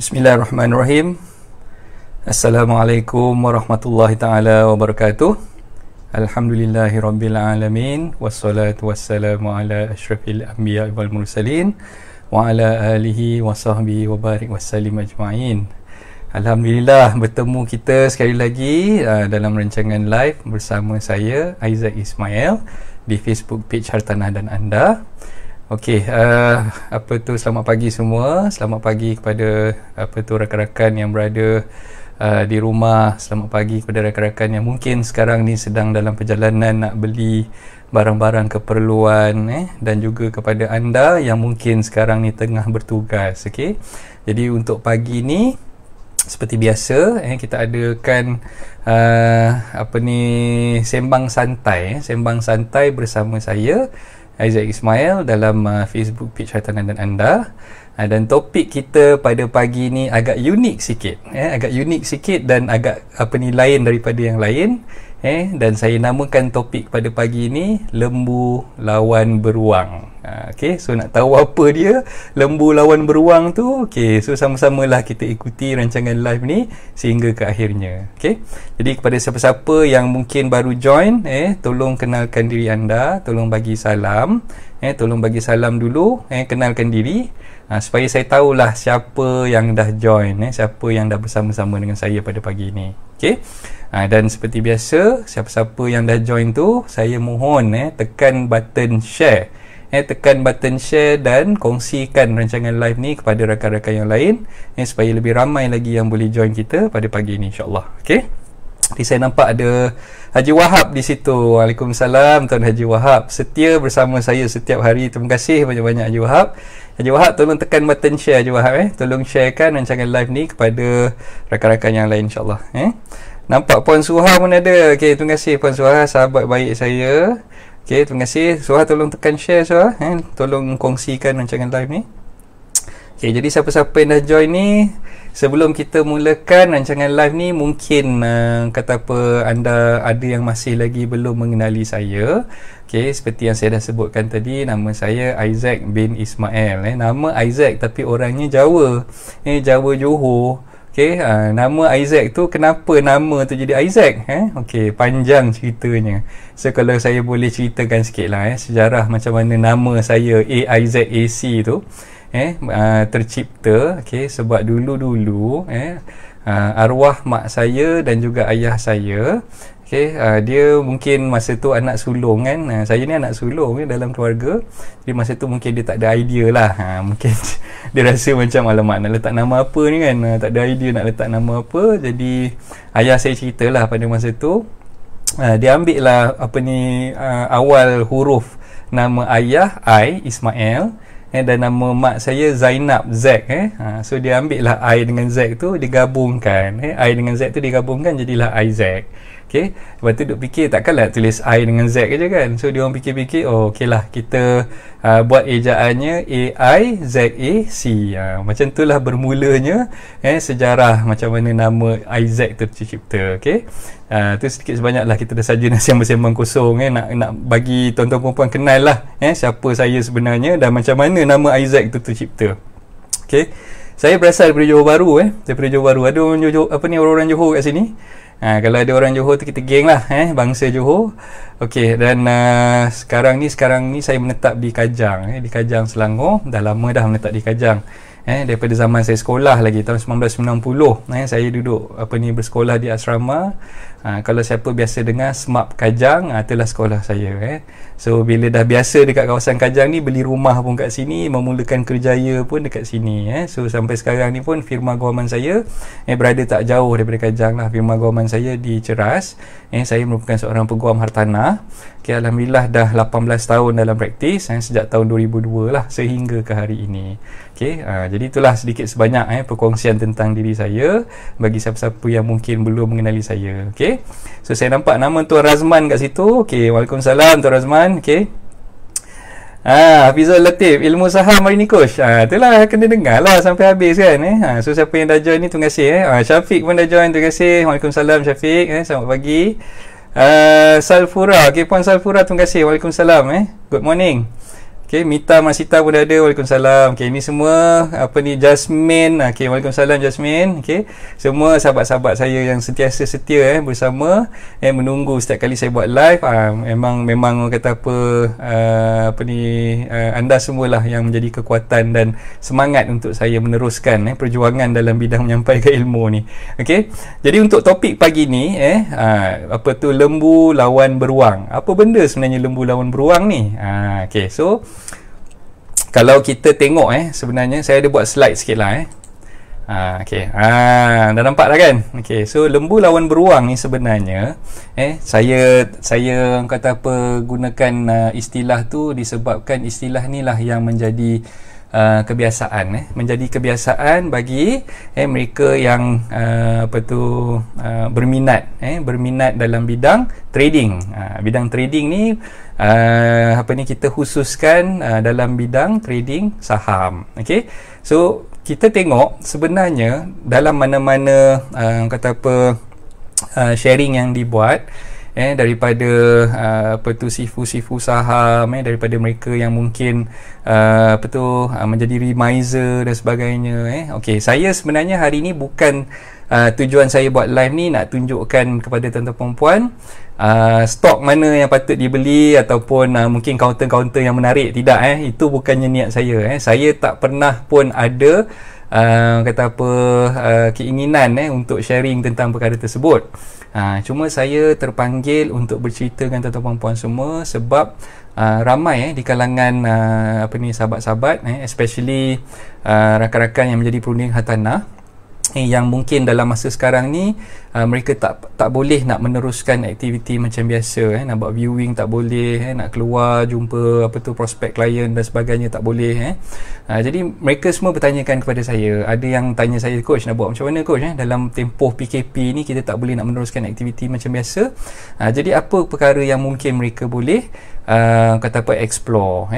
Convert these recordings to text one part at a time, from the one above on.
Bismillahirrahmanirrahim. Assalamualaikum warahmatullahi taala wabarakatuh. Alhamdulillahirabbil alamin wassalatu wassalamu ala asyrafil anbiya wal mursalin wa ala alihi wa sahbihi wa barik wasallim ajma'in. Alhamdulillah bertemu kita sekali lagi dalam rancangan live bersama saya Isaac Ismail di Facebook page Hartanah dan Anda. Okey, selamat pagi semua. Selamat pagi kepada rakan-rakan yang berada di rumah. Selamat pagi kepada rakan-rakan yang mungkin sekarang ni sedang dalam perjalanan nak beli barang-barang keperluan, dan juga kepada anda yang mungkin sekarang ni tengah bertugas. Okey. Jadi untuk pagi ni seperti biasa, kita adakan sembang santai bersama saya Isaac Ismail dalam Facebook page Hartanah dan Anda. Dan topik kita pada pagi ni agak unik sikit, dan agak lain daripada yang lain. Dan saya namakan topik pada pagi ni lembu lawan beruang. Okey, so nak tahu apa dia lembu lawan beruang tu? Okey, so sama-samalah kita ikuti rancangan live ni sehingga ke akhirnya. Okey. Jadi kepada siapa-siapa yang mungkin baru join, tolong kenalkan diri anda, tolong bagi salam. Tolong bagi salam dulu, kenalkan diri, supaya saya tahulah siapa yang dah join, siapa yang dah bersama-sama dengan saya pada pagi ni. Okey. Dan seperti biasa, siapa-siapa yang dah join tu, saya mohon tekan button share. Tekan button share dan kongsikan rancangan live ni kepada rakan-rakan yang lain, supaya lebih ramai lagi yang boleh join kita pada pagi ni, insya-Allah. Okey. Jadi saya nampak ada Haji Wahab di situ. Waalaikumsalam Tuan Haji Wahab. Setia bersama saya setiap hari. Terima kasih banyak-banyak Haji Wahab. Haji Wahab, tolong tekan button share Haji Wahab. Tolong sharekan rancangan live ni kepada rakan-rakan yang lain, insya-Allah. Nampak Puan Suha pun ada. Okey, terima kasih Puan Suha, sahabat baik saya. Okey, terima kasih Suha, tolong tekan share Suha, tolong kongsikan rancangan live ni. Okey, jadi siapa-siapa yang dah join ni, sebelum kita mulakan rancangan live ni, mungkin anda ada yang masih lagi belum mengenali saya. Okey, seperti yang saya dah sebutkan tadi, nama saya Isaac bin Ismail. Nama Isaac tapi orangnya Jawa. Jawa Johor. Okey, nama Isaac tu, kenapa nama tu jadi Isaac? Okey, panjang ceritanya. So kalau saya boleh ceritakan sikitlah sejarah macam mana nama saya Isaac AC tu tercipta. Okey, sebab dulu-dulu arwah mak saya dan juga ayah saya, dia mungkin masa tu anak sulung kan. Saya ni anak sulung dalam keluarga. Jadi masa tu mungkin dia tak ada idea lah. Mungkin dia rasa macam, alamak, nak letak nama apa ni kan, tak ada idea nak letak nama apa. Jadi ayah saya ceritalah pada masa tu, dia ambil lah awal huruf nama ayah I, Ismail, dan nama mak saya Zainab, Z. So dia ambil lah I dengan Z tu digabungkan. I dengan Z tu digabungkan jadilah Isaac. Okay. Lepas tu duk fikir, takkanlah tulis I dengan Z je kan. So dia orang fikir-fikir, okey lah, kita buat ejaannya AIZAC. Macam tu lah bermulanya sejarah macam mana nama Isaac tu tercipta. Okay. Tu sedikit sebanyak lah, kita dah saja nak sembang-sembang kosong, nak bagi tuan-tuan perempuan kenal lah siapa saya sebenarnya dan macam mana nama Isaac tu tercipta. Okay. Saya berasal daripada Johor Bahru. Daripada Johor Bahru. Ada orang Johor, orang-orang Johor kat sini? Kalau ada orang Johor tu, kita geng lah, bangsa Johor. Okey, dan sekarang ni saya menetap di Kajang, di Kajang Selangor. Dah lama dah menetap di Kajang. Daripada zaman saya sekolah lagi, tahun 1990. Saya duduk bersekolah di asrama. Kalau siapa biasa dengar SMAP Kajang, itulah sekolah saya. So bila dah biasa dekat kawasan Kajang ni, beli rumah pun kat sini, memulakan kerjaya pun dekat sini. So sampai sekarang ni pun firma guaman saya berada tak jauh daripada Kajang lah. Firma guaman saya di Ceras. Saya merupakan seorang peguam hartanah. Okay, alhamdulillah dah 18 tahun dalam praktis, sejak tahun 2002 lah sehingga ke hari ini. Okay, jadi itulah sedikit sebanyak perkongsian tentang diri saya bagi siapa-siapa yang mungkin belum mengenali saya. Okay, so saya nampak nama Tuan Razman kat situ. Okay, Waalaikumsalam Tuan Razman. Okay. Hafizul Latif, ilmu saham hari ni coach. Itulah, kena dengar lah sampai habis kan. So siapa yang dah join ni, terima kasih. Syafiq pun dah join, terima kasih. Waalaikumsalam Syafiq. Selamat pagi. Salfura, okay, Puan Salfura, terima kasih. Waalaikumsalam. Good morning. Okay, Mita Masita pun ada. Waalaikumsalam. Okay, ini semua apa ni, Jasmine. Okay, Waalaikumsalam Jasmine. Okay, semua sahabat-sahabat saya yang sentiasa setia bersama menunggu setiap kali saya buat live. Memang orang kata apa ni, anda semualah yang menjadi kekuatan dan semangat untuk saya meneruskan perjuangan dalam bidang menyampaikan ilmu ni. Okay, jadi untuk topik pagi ni apa tu, lembu lawan beruang. Apa benda sebenarnya lembu lawan beruang ni? Okay, so kalau kita tengok sebenarnya saya ada buat slide sikit lah okay. Dah nampak dah kan? Okay, so lembu lawan beruang ni sebenarnya saya kata apa, gunakan istilah tu disebabkan istilah ni lah yang menjadi kebiasaan menjadi kebiasaan bagi mereka yang berminat dalam bidang trading. Bidang trading ni kita khususkan dalam bidang trading saham. Okey, so kita tengok sebenarnya dalam mana-mana sharing yang dibuat daripada sifu-sifu saham, daripada mereka yang mungkin menjadi remiser dan sebagainya. Okey, saya sebenarnya hari ni bukan tujuan saya buat live ni nak tunjukkan kepada tuan-tuan puan stok mana yang patut dibeli ataupun mungkin kaunter-kaunter yang menarik. Tidak, itu bukannya niat saya. Saya tak pernah pun ada keinginan untuk sharing tentang perkara tersebut. Cuma saya terpanggil untuk bercerita dengan tuan-tuan puan semua sebab ramai di kalangan sahabat-sahabat, especially rakan-rakan yang menjadi perunding hartanah yang mungkin dalam masa sekarang ni mereka tak boleh nak meneruskan aktiviti macam biasa. Nak buat viewing tak boleh, nak keluar jumpa prospek klien dan sebagainya tak boleh. Jadi mereka semua bertanyakan kepada saya. Ada yang tanya saya, coach nak buat macam mana coach dalam tempoh PKP ni kita tak boleh nak meneruskan aktiviti macam biasa. Jadi apa perkara yang mungkin mereka boleh explore.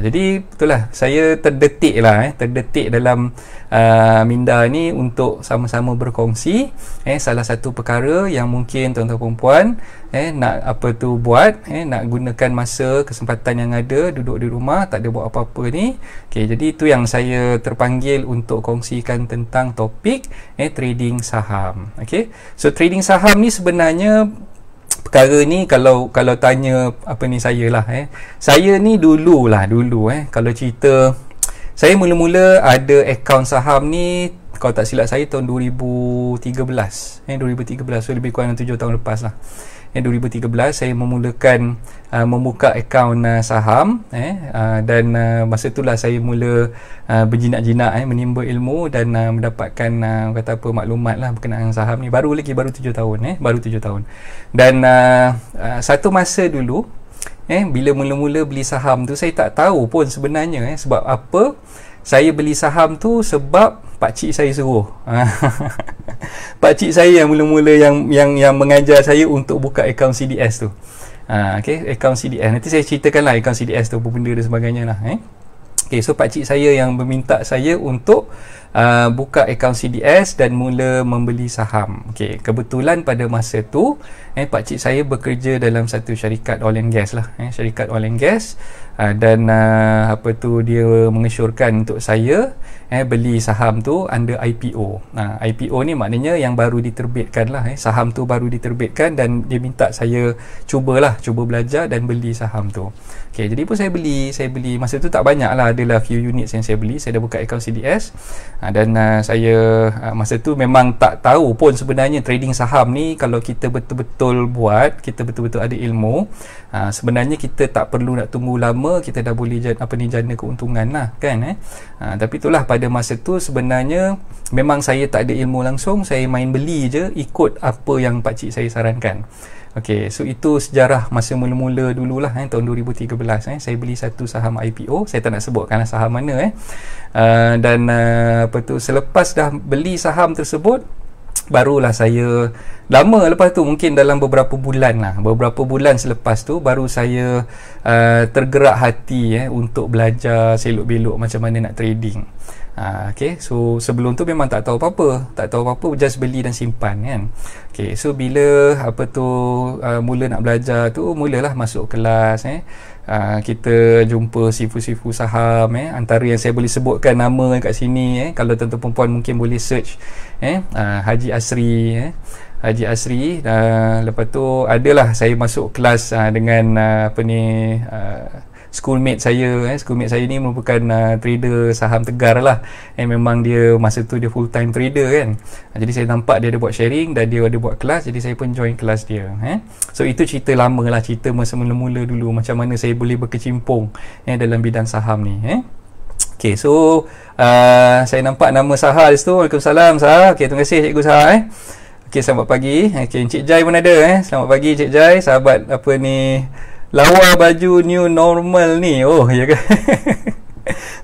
Jadi betul lah, saya terdetik dalam minda ni untuk sama-sama berkongsi salah satu perkara yang mungkin tuan-tuan perempuan nak buat, nak gunakan masa kesempatan yang ada, duduk di rumah tak ada buat apa-apa ni. Okay, jadi itu yang saya terpanggil untuk kongsikan tentang topik trading saham. Okay, so trading saham ni sebenarnya perkara ni kalau tanya saya ni dulu kalau cerita, saya mula-mula ada akaun saham ni kalau tak silap saya tahun 2013, so lebih kurang 7 tahun lepas lah. 2013 saya memulakan membuka akaun saham dan masa itulah saya mula berjinak-jinak menimba ilmu dan mendapatkan maklumat lah berkenaan saham ni. Baru 7 tahun baru 7 tahun. Dan satu masa dulu bila mula-mula beli saham tu saya tak tahu pun sebenarnya sebab apa saya beli saham tu, sebab pakcik saya suruh. Pakcik saya yang mula-mula yang mengajar saya untuk buka akaun CDS tu. Akaun CDS. Nanti saya ceritakanlah akaun CDS tu apa benda dan sebagainya lah. Okay, so pakcik saya yang meminta saya untuk buka akaun CDS dan mula membeli saham. Okay, kebetulan pada masa tu pakcik saya bekerja dalam satu syarikat oil and gas lah, syarikat oil and gas, dan dia mengesyorkan untuk saya beli saham tu under IPO. IPO ni maknanya yang baru diterbitkan lah, saham tu baru diterbitkan dan dia minta saya cuba belajar dan beli saham tu. Okay, jadi pun saya beli masa tu tak banyak lah, adalah few units yang saya beli. Saya dah buka akaun CDS dan saya masa tu memang tak tahu pun sebenarnya trading saham ni kalau kita betul-betul buat, kita betul-betul ada ilmu, sebenarnya kita tak perlu nak tunggu lama, kita dah boleh jana keuntungan lah kan. Tapi itulah pada masa tu sebenarnya memang saya tak ada ilmu langsung, saya main beli je ikut apa yang pakcik saya sarankan. Okay, so itu sejarah masa mula-mula dululah tahun 2013 saya beli satu saham IPO. Saya tak nak sebutkanlah saham mana dan selepas dah beli saham tersebut, barulah saya lama lepas tu, mungkin dalam beberapa bulan selepas tu baru saya tergerak hati untuk belajar selok-belok macam mana nak trading. Okay, so sebelum tu memang tak tahu apa-apa, just beli dan simpan kan. Okay, so bila mula nak belajar tu, mulalah masuk kelas kita jumpa sifu-sifu saham, antara yang saya boleh sebutkan nama kat sini, kalau tuan-tuan perempuan mungkin boleh search, Haji Asri, Haji Asri. Lepas tu adalah saya masuk kelas dengan schoolmate saya ni merupakan trader saham tegar lah. Memang dia masa tu dia full time trader kan. Jadi saya nampak dia ada buat sharing dan dia ada buat kelas, jadi saya pun join kelas dia. So itu cerita lama lah, cerita masa mula-mula dulu macam mana saya boleh berkecimpung dalam bidang saham ni. Okay, so saya nampak nama Saha di situ. Waalaikumsalam Saha. Okay, terima kasih Cikgu Saha. Okay, selamat pagi. Okay, Encik Jai pun ada. Selamat pagi Encik Jai, sahabat lawa baju new normal ni. Oh, ya ke?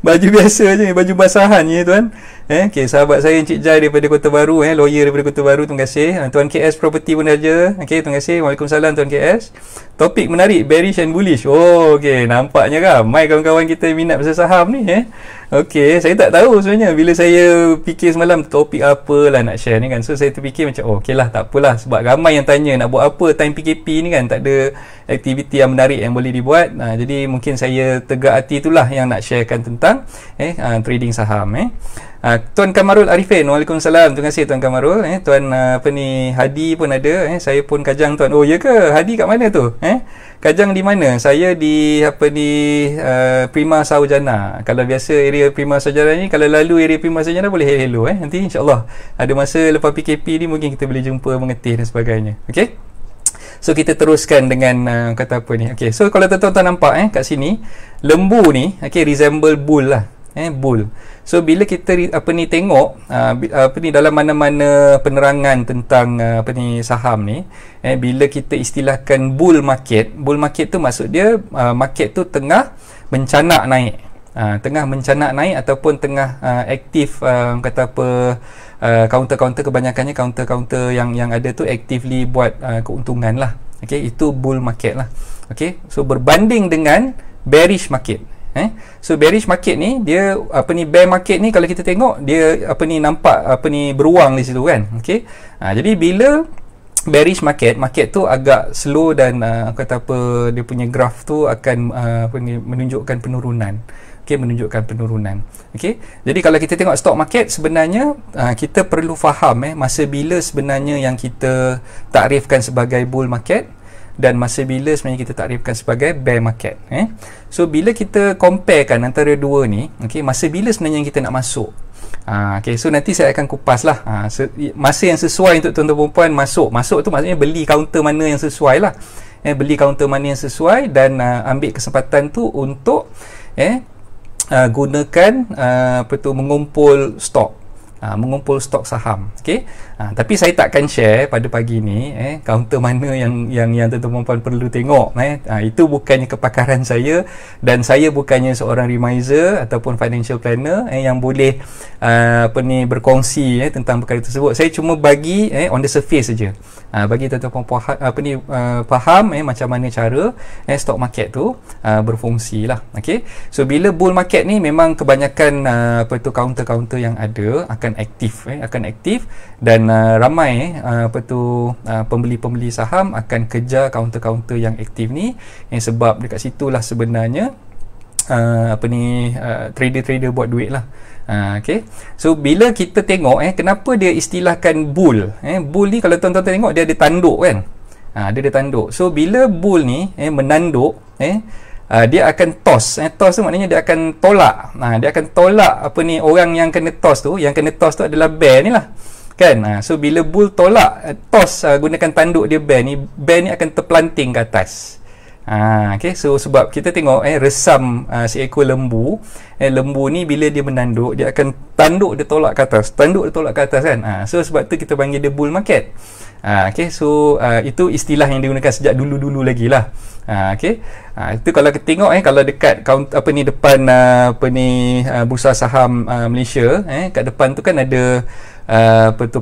Baju biasa je, baju basahan je tuan. Okay, sahabat saya Encik Jai daripada Kota Baru, lawyer daripada Kota Baru. Terima kasih. Tuan KS Property pun ada. Okay, terima kasih. Waalaikumsalam Tuan KS. Topik menarik, bearish and bullish. Oh, okay, nampaknya ramai kawan-kawan kita minat pasal saham ni. Okay, saya tak tahu sebenarnya. Bila saya fikir semalam topik apalah nak share ni kan, so saya terfikir macam okay lah, tak apalah, sebab ramai yang tanya nak buat apa time PKP ni kan, tak ada aktiviti yang menarik yang boleh dibuat. Jadi mungkin saya tegak hati itulah yang nak sharekan tentang trading saham. Tuan Kamarul Arifin, Waalaikumsalam. Terima kasih Tuan Kamarul. Tuan Hadi pun ada. Saya pun kajang Tuan. Oh ya ke? Hadi kat mana tu? Kajang di mana? Saya di Prima Saujana. Kalau biasa area Prima Saujana ni, kalau lalu area Prima Saujana boleh hello. Nanti insyaAllah ada masa lepas PKP ni mungkin kita boleh jumpa, mengetih dan sebagainya. Okay, so kita teruskan dengan kata apa ni. Okay, so kalau tuan-tuan nampak kat sini, lembu ni resemble bull lah. Bull. So bila kita tengok dalam mana-mana penerangan tentang saham ni, bila kita istilahkan bull market tu maksud dia market tu tengah mencanak naik. Tengah mencanak naik ataupun tengah aktif, counter-counter, kebanyakannya counter-counter yang ada tu actively buat keuntungan lah. Okay, itu bull market lah. Okay, so berbanding dengan bearish market. So bearish market ni dia bear market ni kalau kita tengok dia nampak beruang di situ kan. Okey. Jadi bila bearish market tu agak slow dan dia punya graph tu akan menunjukkan penurunan. Okey, menunjukkan penurunan. Okey. Jadi kalau kita tengok stock market, sebenarnya kita perlu faham masa bila sebenarnya yang kita takrifkan sebagai bull market dan masa bila sebenarnya kita takrifkan sebagai bear market. So bila kita comparekan antara dua ni, masa bila sebenarnya kita nak masuk. So nanti saya akan kupas lah masa yang sesuai untuk tuan-tuan perempuan masuk tu maksudnya beli counter mana yang sesuai lah. Beli counter mana yang sesuai dan ambil kesempatan tu untuk gunakan mengumpul stok. Mengumpul stok saham. Okey. Tapi saya takkan share pada pagi ni counter mana yang tuan-tuan puan perlu tengok. Itu bukannya kepakaran saya dan saya bukannya seorang remiser ataupun financial planner yang boleh berkongsi tentang perkara tersebut. Saya cuma bagi on the surface saja. Bagi tuan-tuan puan faham macam mana cara stock market tu berfungsi lah. Okey. So bila bull market ni memang kebanyakan counter-counter yang ada akan aktif dan ramai pembeli-pembeli saham akan kejar counter-counter yang aktif ni sebab dekat situlah sebenarnya trader-trader buat duit lah. Okay. So bila kita tengok kenapa dia istilahkan bull. Bull ni kalau tuan-tuan tengok dia ada tanduk kan. Dia ada tanduk. So bila bull ni menanduk, dia akan toss. Toss tu maknanya dia akan tolak. Dia akan tolak orang yang kena toss tu. Yang kena toss tu adalah bear ni lah. Kan? So bila bull tolak, toss gunakan tanduk dia bear ni akan terpelanting ke atas. Okay. So sebab kita tengok resam seekor lembu. Lembu ni bila dia menanduk, dia akan tanduk dia tolak ke atas. Tanduk dia tolak ke atas kan. So sebab tu kita panggil dia bull market. Okay. So itu istilah yang digunakan sejak dulu-dulu lagi lah. Okay. Itu kalau kita tengok kalau dekat depan bursa saham Malaysia, kat depan tu kan ada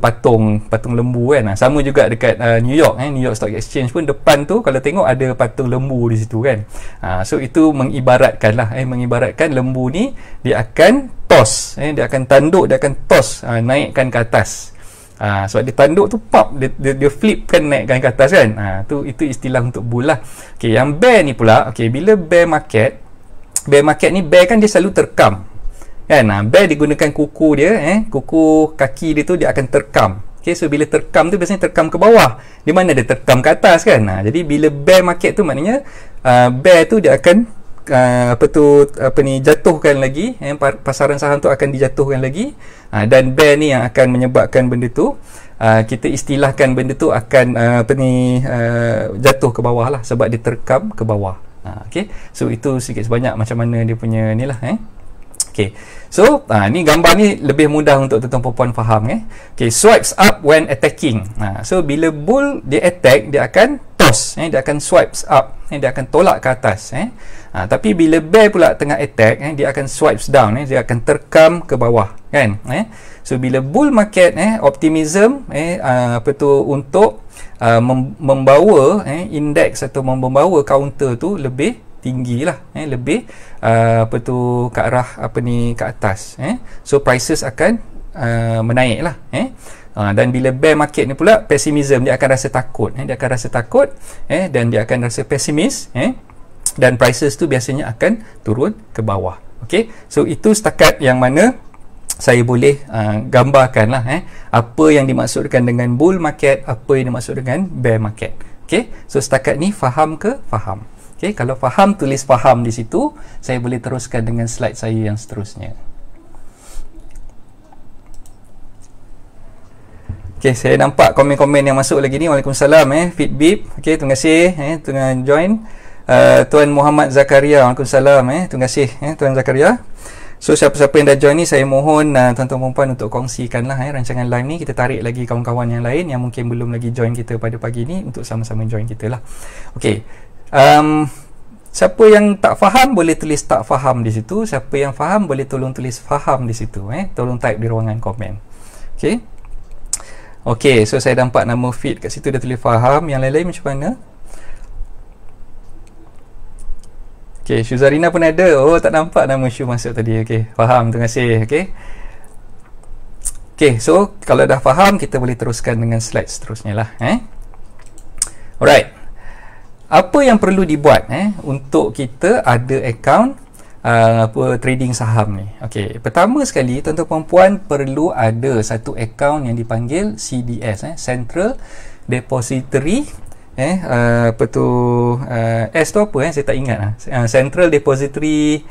patung lembu kan. Sama juga dekat New York, New York Stock Exchange pun depan tu kalau tengok ada patung lembu di situ kan. So itu mengibaratkan lah, mengibaratkan lembu ni dia akan toss, dia akan tanduk, dia akan toss, naikkan ke atas. Sebab dia tanduk tu pop, dia flip kan, naikkan ke atas kan. Itu istilah untuk bull lah. Okey, yang bear ni pula, okey, bila bear market ni, bear kan dia selalu terkam kan. Bear digunakan kuku dia, kuku kaki dia tu dia akan terkam. Okay, so bila terkam tu biasanya terkam ke bawah, di mana dia terkam ke atas kan. Jadi bila bear market tu maknanya bear tu dia akan jatuhkan lagi, pasaran saham tu akan dijatuhkan lagi, dan bear ni yang akan menyebabkan benda tu, kita istilahkan benda tu akan jatuh ke bawah lah, sebab dia terkam ke bawah. Okay, so itu sikit sebanyak macam mana dia punya ni lah. Okay, so ni gambar ni lebih mudah untuk tuan-tuan puan faham. Okay, swipes up when attacking. So bila bull dia attack, dia akan toss, dia akan swipes up, dia akan tolak ke atas. Tapi bila bear pula tengah attack, dia akan swipes down, dia akan terkam ke bawah kan. So bila bull market, optimism untuk membawa indeks atau membawa counter tu lebih tinggi lah, lebih ke arah ke atas. So prices akan menaik lah. Dan bila bear market ni pula, pessimism, dia akan rasa takut, dan dia akan rasa pesimis, dan prices tu biasanya akan turun ke bawah. Okay, so itu setakat yang mana saya boleh gambarkan lah apa yang dimaksudkan dengan bull market, apa yang dimaksud dengan bear market. Okay, so setakat ni faham ke? Faham. Okay, kalau faham, tulis faham di situ. Saya boleh teruskan dengan slide saya yang seterusnya. Okay, saya nampak komen-komen yang masuk lagi ni. Waalaikumsalam, Fitbip. Okay, terima kasih tengah join. Tuan Muhammad Zakaria, waalaikumsalam, terima kasih Tuan Zakaria. So siapa-siapa yang dah join ni, saya mohon tuan-tuan perempuan untuk kongsikanlah rancangan live ni. Kita tarik lagi kawan-kawan yang lain yang mungkin belum lagi join kita pada pagi ni untuk sama-sama join kita lah. Okay, siapa yang tak faham boleh tulis tak faham di situ. Siapa yang faham boleh tolong tulis faham di situ. Tolong type di ruangan komen. Okay, okay, so saya nampak nama feed kat situ dah tulis faham. Yang lain-lain macam mana? Okay, Syuzarina pun ada. Oh, tak nampak nama Syu masuk tadi. Okay, faham, terima kasih. Okay, okay, so kalau dah faham, kita boleh teruskan dengan slide seterusnya lah. Alright, apa yang perlu dibuat untuk kita ada account trading saham ni? Okay, pertama sekali tuan-tuan puan perlu ada satu account yang dipanggil CDS, Central Depository. S tu apa saya tak ingat lah. Central Depository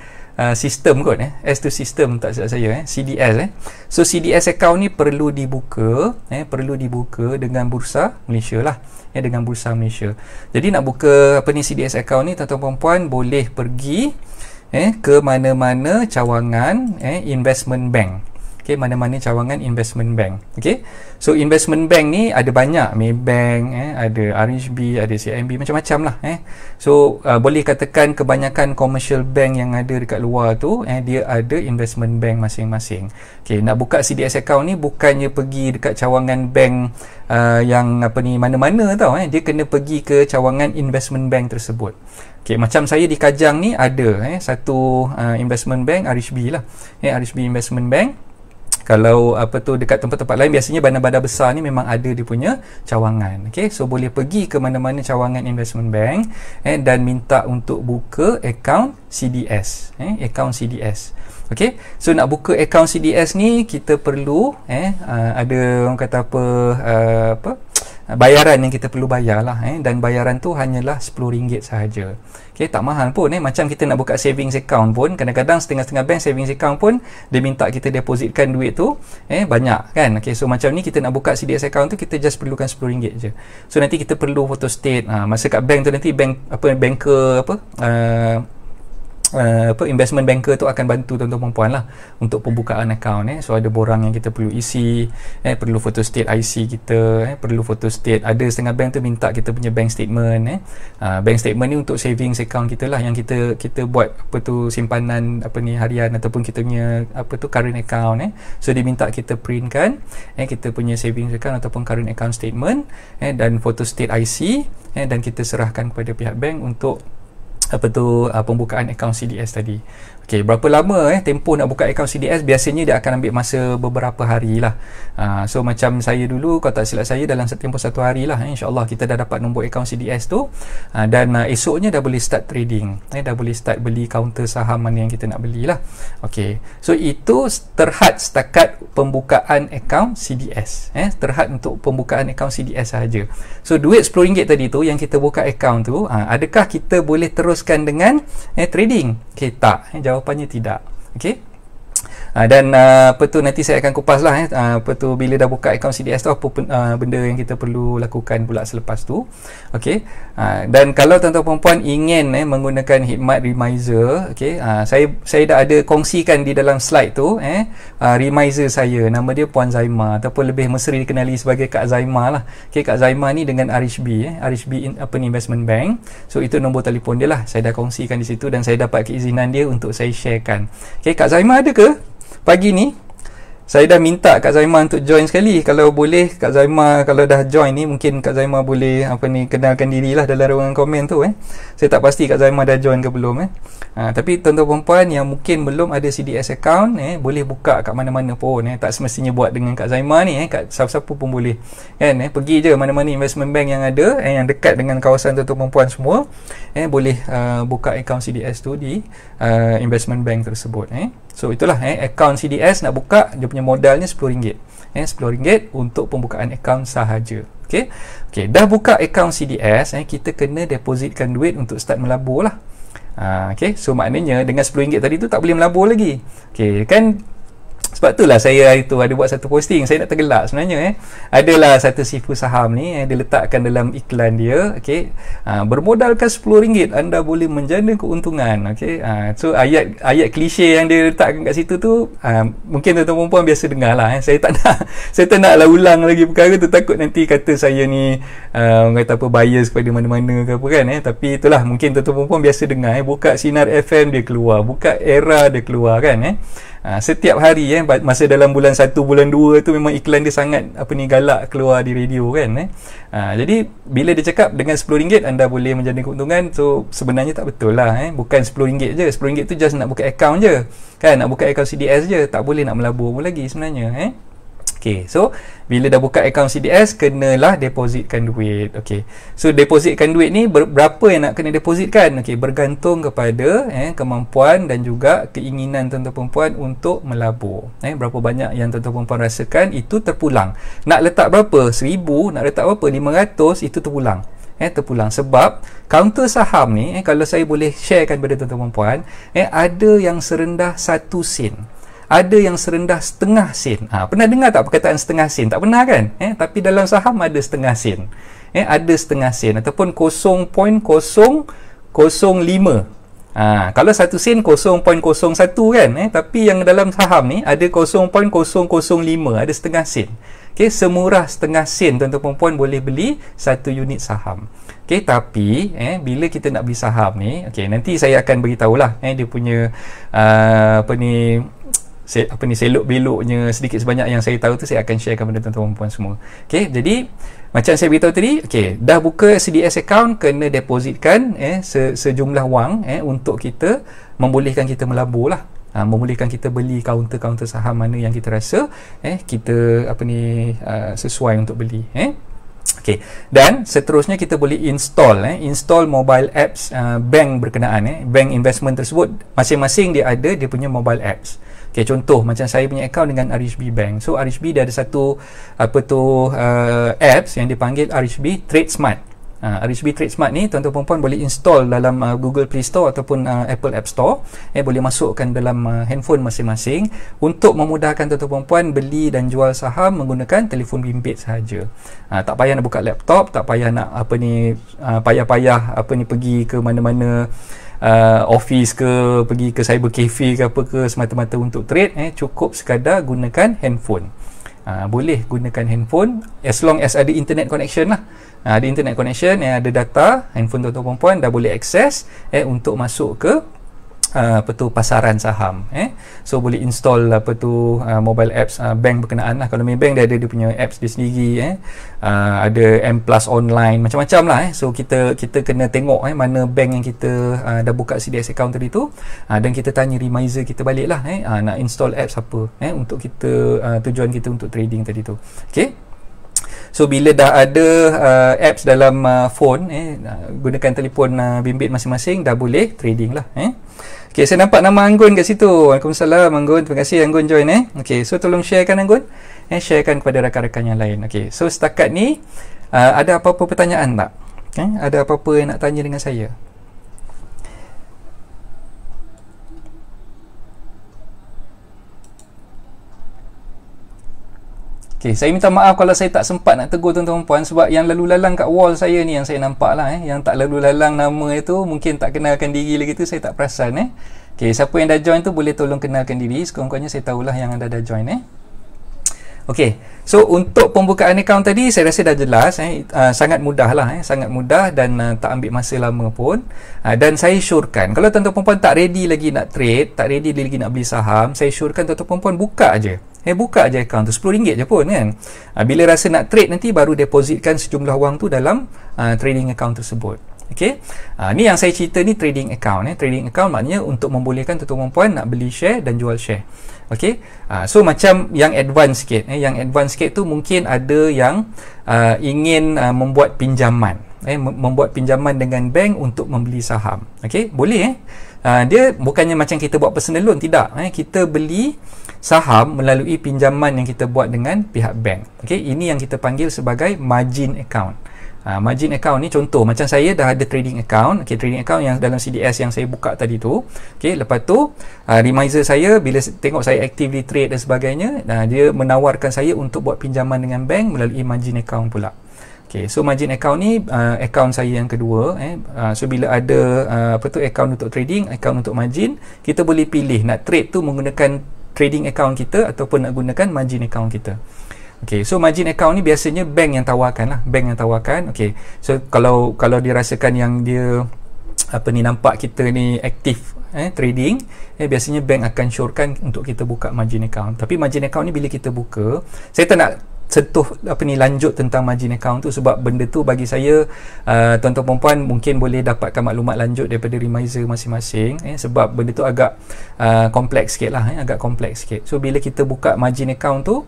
System kot. S tu system, tak silap saya. CDS. So CDS account ni perlu dibuka dengan Bursa Malaysia lah, dengan Bursa Malaysia. Jadi nak buka CDS account ni, tuan-tuan puan boleh pergi ke mana-mana cawangan investment bank. Okay, mana-mana cawangan investment bank. Okay, so investment bank ni ada banyak, Maybank, ada RHB, ada CIMB, macam-macam lah. So boleh katakan kebanyakan commercial bank yang ada dekat luar tu, dia ada investment bank masing-masing. Okay, nak buka CDS account ni bukannya pergi dekat cawangan bank yang mana-mana tau. Dia kena pergi ke cawangan investment bank tersebut. Okay, macam saya di Kajang ni ada satu investment bank, RHB lah, RHB Investment Bank. Kalau dekat tempat-tempat lain, biasanya bandar-bandar besar ni memang ada dia punya cawangan. Okay, so boleh pergi ke mana-mana cawangan investment bank dan minta untuk buka account CDS, account CDS. Okay, so nak buka account CDS ni kita perlu ada orang kata bayaran yang kita perlu bayar lah, dan bayaran tu hanyalah RM10 sahaja. Okay, tak mahal pun. Macam kita nak buka savings account pun, kadang-kadang setengah-setengah bank savings account pun dia minta kita depositkan duit tu banyak kan. Okay, so macam ni kita nak buka CDS account tu, kita just perlukan RM10 je. So nanti kita perlu photostat. Masa kat bank tu nanti banker investment banker tu akan bantu tuan-tuan perempuan lah untuk pembukaan account. So ada borang yang kita perlu isi, perlu photostat IC kita, perlu photostat. Ada setengah bank tu minta kita punya bank statement. Bank statement ni untuk savings account kita lah, yang kita buat simpanan harian ataupun kita punya current account. So dia minta kita printkan kita punya savings account ataupun current account statement, dan photostat IC, dan kita serahkan kepada pihak bank untuk pembukaan akaun CDS tadi. Okey, berapa lama tempoh nak buka akaun CDS? Biasanya dia akan ambil masa beberapa hari lah. So macam saya dulu, kalau tak silap saya, dalam tempoh 1 hari lah, insyaAllah kita dah dapat nombor akaun CDS tu, dan esoknya dah boleh start trading, dah boleh start beli counter saham mana yang kita nak beli lah. Okey, so itu terhad setakat pembukaan akaun CDS, terhad untuk pembukaan akaun CDS sahaja. So duit RM10 tadi tu yang kita buka akaun tu, adakah kita boleh teruskan dengan trading? Okey, tak, jawapannya tidak. Okey. Dan apa tu, nanti saya akan kupas lah apa tu, bila dah buka akaun CDS tu, apa benda yang kita perlu lakukan pula selepas tu. Okey. Dan kalau tuan-tuan perempuan ingin menggunakan khidmat Remizer, okey, saya dah ada kongsikan di dalam slide tu Remizer saya, nama dia Puan Zaima, ataupun lebih mesra dikenali sebagai Kak Zaima lah. Okey, Kak Zaima ni dengan RHB Investment Bank. So itu nombor telefon dia lah, saya dah kongsikan di situ, dan saya dapat keizinan dia untuk saya sharekan. Okey, Kak Zaima ada ke pagi ni? Saya dah minta Kak Zaima untuk join sekali. Kalau boleh, Kak Zaima kalau dah join ni, mungkin Kak Zaima boleh kenalkan dirilah dalam ruangan komen tu. Saya tak pasti Kak Zaima dah join ke belum. Tapi tuan-tuan perempuan yang mungkin belum ada CDS account, boleh buka kat mana-mana pun. Tak semestinya buat dengan Kak Zaima ni, kat siapa-siapa pun boleh. Pergi je mana-mana investment bank yang ada, yang dekat dengan kawasan tuan-tuan perempuan semua, boleh buka account CDS tu di investment bank tersebut. So itulah akaun CDS nak buka, dia punya modalnya RM10. RM10 untuk pembukaan akaun sahaja. Okey. Okey, dah buka akaun CDS, kita kena depositkan duit untuk start melabur lah. Okey, so maknanya dengan RM10 tadi tu tak boleh melabur lagi. Okey, kan sebab itulah saya hari tu ada buat satu posting, saya nak tergelak sebenarnya. Adalah satu sifu saham ni, dia letakkan dalam iklan dia, okey, bermodalkan RM10 anda boleh menjana keuntungan. Okey, so ayat klise yang dia letakkan kat situ tu, mungkin tuan-tuan perempuan biasa dengar lah. Saya tak nak lah ulang lagi perkara tu, takut nanti kata saya ni kata apa, bias kepada mana-mana ke apa kan. Tapi itulah, mungkin tuan-tuan perempuan biasa dengar, buka Sinar FM dia keluar, buka Era dia keluar kan. Setiap hari masa dalam bulan 1, bulan 2 tu memang iklan dia sangat galak keluar di radio kan. Jadi bila dia cakap dengan RM10 anda boleh menjana keuntungan, so sebenarnya tak betul lah. Bukan RM10 je, RM10 tu just nak buka akaun je kan, nak buka akaun CDS je, tak boleh nak melabur pun lagi sebenarnya. Okey, so bila dah buka akaun CDS, kenalah depositkan duit. Okey, so depositkan duit ni berapa yang nak kena depositkan? Okey, bergantung kepada kemampuan dan juga keinginan tuan-tuan perempuan untuk melabur. Berapa banyak yang tuan-tuan perempuan rasakan, itu terpulang. Nak letak berapa? 1000, nak letak berapa? 500, itu terpulang. Terpulang sebab counter saham ni, kalau saya boleh sharekan pada tuan-tuan perempuan, ada yang serendah 1 sen, ada yang serendah setengah sen. Pernah dengar tak perkataan setengah sen? Tak pernah kan? Tapi dalam saham ada setengah sen. Ada setengah sen ataupun 0.005. Kalau 1 sen 0.01 kan. Tapi yang dalam saham ni ada 0.005, ada setengah sen. Okay, semurah setengah sen tuan-tuan perempuan boleh beli 1 unit saham. Okay, tapi bila kita nak beli saham ni, nanti saya akan beritahulah dia punya selok-beloknya sedikit sebanyak yang saya tahu tu, saya akan sharekan kepada tuan-tuan perempuan semua. Okey, jadi macam saya beritahu tadi, dah buka CDS account, kena depositkan sejumlah wang untuk kita membolehkan kita melabur lah. Membolehkan kita beli counter-counter saham mana yang kita rasa kita sesuai untuk beli. Okey, dan seterusnya kita boleh install mobile apps bank berkenaan, bank investment tersebut. Masing-masing dia ada dia punya mobile apps. Okey, contoh macam saya punya account dengan RHB Bank. So RHB dia ada satu apps yang dipanggil RHB Trade Smart. RHB Trade Smart ni tuan-tuan perempuan boleh install dalam Google Play Store ataupun Apple App Store. Boleh masukkan dalam handphone masing-masing untuk memudahkan tuan-tuan perempuan beli dan jual saham menggunakan telefon bimbit sahaja. Tak payah nak buka laptop, tak payah nak payah-payah pergi ke mana-mana office ke, pergi ke cyber cafe ke apa ke semata-mata untuk trade. Cukup sekadar gunakan handphone. Boleh gunakan handphone as long as ada internet connection lah. Ada internet connection, ada data, handphone tuan-tuan perempuan dah boleh akses untuk masuk ke apa tu pasaran saham. So boleh install apa tu mobile apps bank berkenaan lah. Kalau Maybank dia ada dia punya apps dia sendiri. Ada M Plus online, macam-macam lah. So kita kena tengok mana bank yang kita dah buka CDS account tadi tu, dan kita tanya reminder kita balik lah, nak install apps apa untuk kita tujuan kita untuk trading tadi tu. Okay. So bila dah ada apps dalam phone, gunakan telefon bimbit masing-masing, dah boleh trading lah. Okay, saya nampak nama Anggun kat situ. Waalaikumsalam Anggun. Terima kasih Anggun join. Okay, so tolong sharekan Anggun. Sharekan kepada rakan-rakan yang lain. Okay, so setakat ni ada apa-apa pertanyaan tak? Ada apa-apa yang nak tanya dengan saya? Okay, saya minta maaf kalau saya tak sempat nak tegur tuan-tuan puan, sebab yang lalu lalang kat wall saya ni yang saya nampak lah. Yang tak lalu lalang nama itu mungkin tak kenalkan diri lagi tu, saya tak perasan. Okay, siapa yang dah join tu boleh tolong kenalkan diri. Sekurang-kurangnya saya tahulah yang anda dah join. Okay, so untuk pembukaan akaun tadi saya rasa dah jelas. Sangat mudah lah, sangat mudah dan tak ambil masa lama pun. Dan saya syorkan kalau tuan-tuan perempuan tak ready lagi nak trade, tak ready lagi nak beli saham, saya syorkan tuan-tuan perempuan buka aje. Buka aja akaun tu, RM10 je pun kan. Bila rasa nak trade nanti baru depositkan sejumlah wang tu dalam trading account tersebut. Okey. Ni yang saya cerita ni trading account. Trading account maknanya untuk membolehkan tuan-tuan puan nak beli share dan jual share. Okey. So macam yang advance sikit. Yang advance sikit tu mungkin ada yang ingin membuat pinjaman. Membuat pinjaman dengan bank untuk membeli saham. Okey, boleh dia bukannya macam kita buat personal loan, tidak. Kita beli saham melalui pinjaman yang kita buat dengan pihak bank. Okey, ini yang kita panggil sebagai margin account. Margin account ni contoh macam saya dah ada trading account. Okey, trading account yang dalam CDS yang saya buka tadi tu. Okey, lepas tu reminder saya bila tengok saya actively trade dan sebagainya, dia menawarkan saya untuk buat pinjaman dengan bank melalui margin account pula. Okay, so margin account ni account saya yang kedua. So bila ada account untuk trading, account untuk margin, kita boleh pilih nak trade tu menggunakan trading account kita ataupun nak gunakan margin account kita. Okay, so margin account ni biasanya bank yang tawarkan lah, bank yang tawarkan. Okay, so kalau dirasakan yang dia nampak kita ni aktif trading, biasanya bank akan syorkan untuk kita buka margin account. Tapi margin account ni bila kita buka, saya tak nak sentuh lanjut tentang margin account tu, sebab benda tu bagi saya tuan-tuan perempuan mungkin boleh dapatkan maklumat lanjut daripada reminder masing-masing, sebab benda tu agak kompleks sikit lah, agak kompleks sikit. So bila kita buka margin account tu,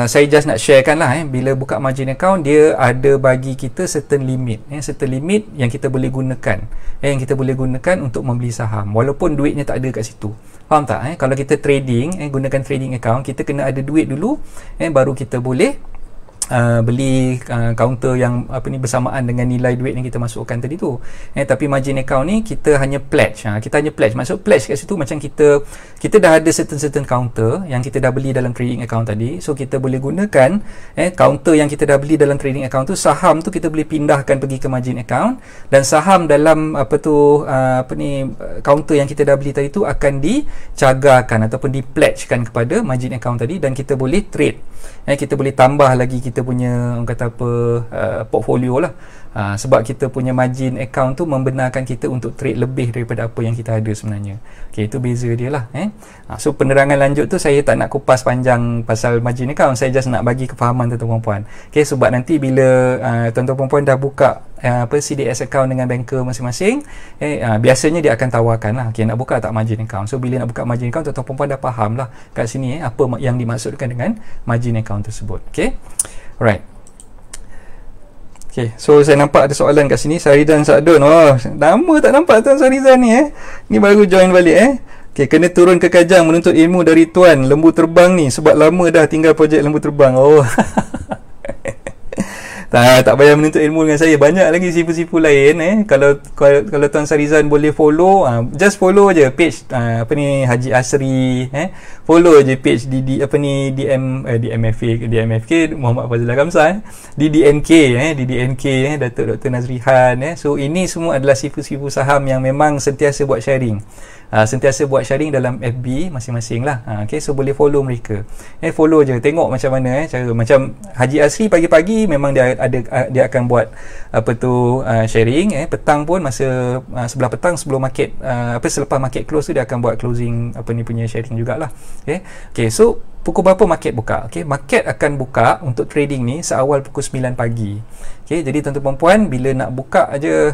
saya just nak sharekan lah, bila buka margin account dia ada bagi kita certain limit, certain limit yang kita boleh gunakan, yang kita boleh gunakan untuk membeli saham walaupun duitnya tak ada kat situ. Faham tak? Kalau kita trading, gunakan trading account, kita kena ada duit dulu, baru kita boleh beli counter yang bersamaan dengan nilai duit yang kita masukkan tadi tu. Tapi margin account ni kita hanya pledge. Kita hanya pledge. Maksud pledge kat situ macam kita dah ada certain counter yang kita dah beli dalam trading account tadi. So kita boleh gunakan counter yang kita dah beli dalam trading account tu, saham tu kita boleh pindahkan pergi ke margin account, dan saham dalam counter yang kita dah beli tadi tu akan dicagarkan ataupun dipledgekan kepada margin account tadi, dan kita boleh trade. Kita boleh tambah lagi kita punya portfolio lah, sebab kita punya margin account tu membenarkan kita untuk trade lebih daripada apa yang kita ada sebenarnya. Okay, itu beza dia lah. So penerangan lanjut tu saya tak nak kupas panjang pasal margin account, saya just nak bagi kefahaman tuan-tuan perempuan. Okay, sebab nanti bila tuan-tuan perempuan dah buka CDS account dengan banker masing-masing, biasanya dia akan tawarkan lah, okay, nak buka tak margin account. So bila nak buka margin account, tuan-tuan perempuan dah faham lah kat sini apa yang dimaksudkan dengan margin account tersebut. Okay, alright. Okay, so saya nampak ada soalan kat sini. Saridan Sadun, lama tak nampak Tuan Saridan ni ni baru join balik Okay, kena turun ke Kajang menuntut ilmu dari Tuan Lembu Terbang ni, sebab lama dah tinggal projek Lembu Terbang. Tak payah menuntut ilmu dengan saya, banyak lagi sifu-sifu lain. Kalau Tuan Sarizan boleh follow, just follow je page Haji Asri, follow je page DMFK Muhammad Fazil Kamsa, DDNK Datuk Dr. Nazrihan. So ini semua adalah sifu-sifu saham yang memang sentiasa buat sharing. sentiasa buat sharing dalam FB masing-masing lah. Okay, so boleh follow mereka. Follow je, tengok macam mana cara. Macam Haji Asri pagi-pagi memang dia akan buat sharing. Petang pun masa sebelah petang sebelum market selepas market close tu dia akan buat closing punya sharing jugalah. Okay, so pukul berapa market buka? Okay, market akan buka untuk trading ni seawal pukul 9 pagi. Okay, jadi tuan-tuan puan, bila nak buka aja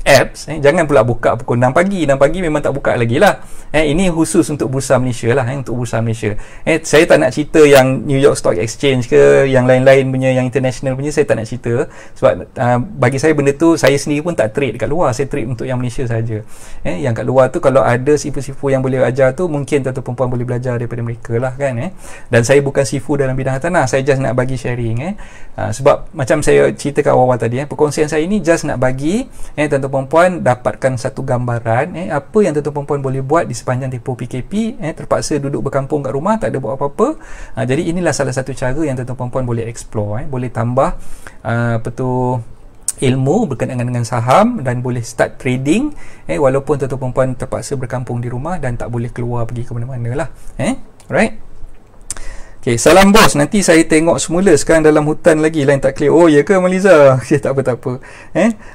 apps, jangan pula buka pukul 6 pagi. 6 pagi memang tak buka lagi lah. Ini khusus untuk Bursa Malaysia lah, untuk Bursa Malaysia. Saya tak nak cerita yang New York Stock Exchange ke, yang lain-lain punya, yang international punya, saya tak nak cerita. Sebab bagi saya benda tu, saya sendiri pun tak trade kat luar. Saya trade untuk yang Malaysia saja. Yang kat luar tu, kalau ada sifu-sifu yang boleh ajar tu, mungkin tuan-tuan perempuan boleh belajar daripada mereka lah kan. Dan saya bukan sifu dalam bidang hartanah, saya just nak bagi sharing. Sebab macam saya cerita kat awal tadi, perkongsian saya ni just nak bagi tuan-tuan perempuan dapatkan satu gambaran apa yang tuan-tuan perempuan boleh buat di sepanjang tempoh PKP. Terpaksa duduk berkampung kat rumah, tak ada buat apa-apa. Jadi inilah salah satu cara yang tuan-tuan perempuan boleh explore, boleh tambah ilmu berkenaan dengan saham dan boleh start trading walaupun tuan-tuan perempuan terpaksa berkampung di rumah dan tak boleh keluar pergi ke mana-mana lah. Alright. Okay, salam bos. Nanti saya tengok semula. Sekarang dalam hutan lagi, line tak clear. Oh, ya ke Maliza? Okay, tak apa.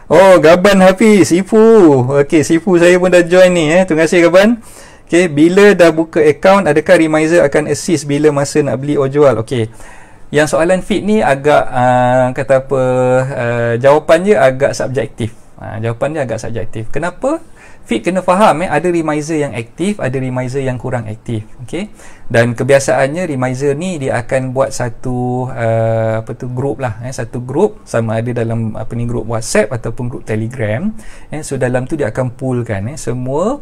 Oh, Gaban Hafiz, Sifu. Okay, Sifu saya pun dah join ni. Terima kasih Gaban. Okay, bila dah buka account, adakah reminder akan assist bila masa nak beli or jual? Okay, yang soalan feed ni agak jawapan dia agak subjektif. Jawapan dia agak subjektif. Kenapa? Feed kena faham ada reminder yang aktif, ada reminder yang kurang aktif. Okay? Dan kebiasaannya reminder ni dia akan buat satu group lah, satu group, sama ada dalam group WhatsApp ataupun group Telegram. So dalam tu dia akan poolkan semua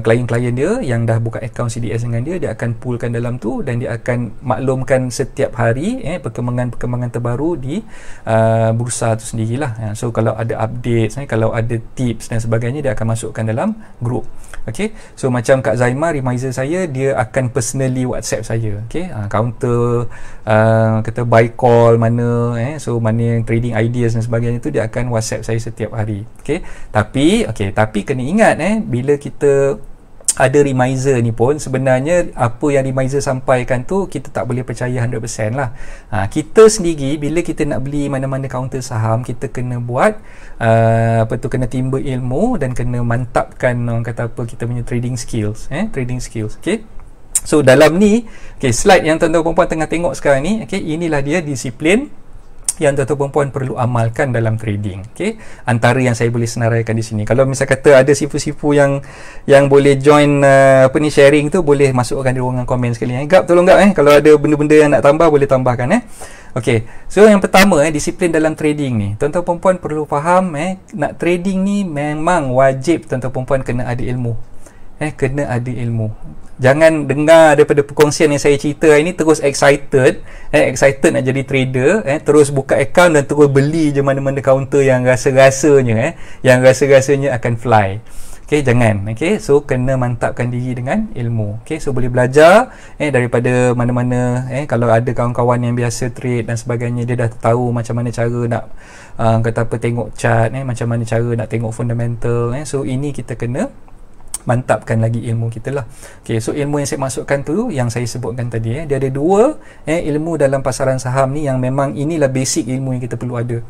klien-klien dia yang dah buka akaun CDS dengan dia akan poolkan dalam tu dan dia akan maklumkan setiap hari perkembangan terbaru di bursa tu sendirilah. So kalau ada update, kalau ada tips dan sebagainya, dia akan masukkan dalam group. Okay, so macam Kak Zaima, reminder saya dia akan personally WhatsApp saya. Okay, counter kata buy call mana, so mana yang trading ideas dan sebagainya tu dia akan WhatsApp saya setiap hari. Okay, tapi kena ingat bila kita ada reminder ni pun, sebenarnya apa yang reminder sampaikan tu kita tak boleh percaya 100% lah. Kita sendiri bila kita nak beli mana-mana kaunter saham, kita kena buat kena timba ilmu dan kena mantapkan kita punya trading skills. Trading skills. Okay, so dalam ni, slide yang tuan-tuan perempuan tengah tengok sekarang ni, inilah dia disiplin yang tuan-tuan perempuan perlu amalkan dalam trading. Antara yang saya boleh senaraikan di sini. Kalau misal kata ada sifu-sifu yang boleh join sharing tu, boleh masukkan di ruangan komen sekali. Gap, tolong Gap kalau ada benda-benda yang nak tambah, boleh tambahkan. So yang pertama, disiplin dalam trading ni. Tuan-tuan perempuan perlu faham, nak trading ni memang wajib tuan-tuan perempuan kena ada ilmu. Kena ada ilmu. Jangan dengar daripada perkongsian yang saya cerita ini terus excited nak jadi trader, terus buka account dan terus beli je mana-mana counter yang rasa-rasanya akan fly. Jangan. So kena mantapkan diri dengan ilmu. So boleh belajar daripada mana-mana. Kalau ada kawan-kawan yang biasa trade dan sebagainya, dia dah tahu macam mana cara nak tengok chart, macam mana cara nak tengok fundamental. So ini kita kena mantapkan lagi ilmu kita lah. So ilmu yang saya masukkan tu, yang saya sebutkan tadi, dia ada dua ilmu dalam pasaran saham ni yang memang inilah basic ilmu yang kita perlu ada.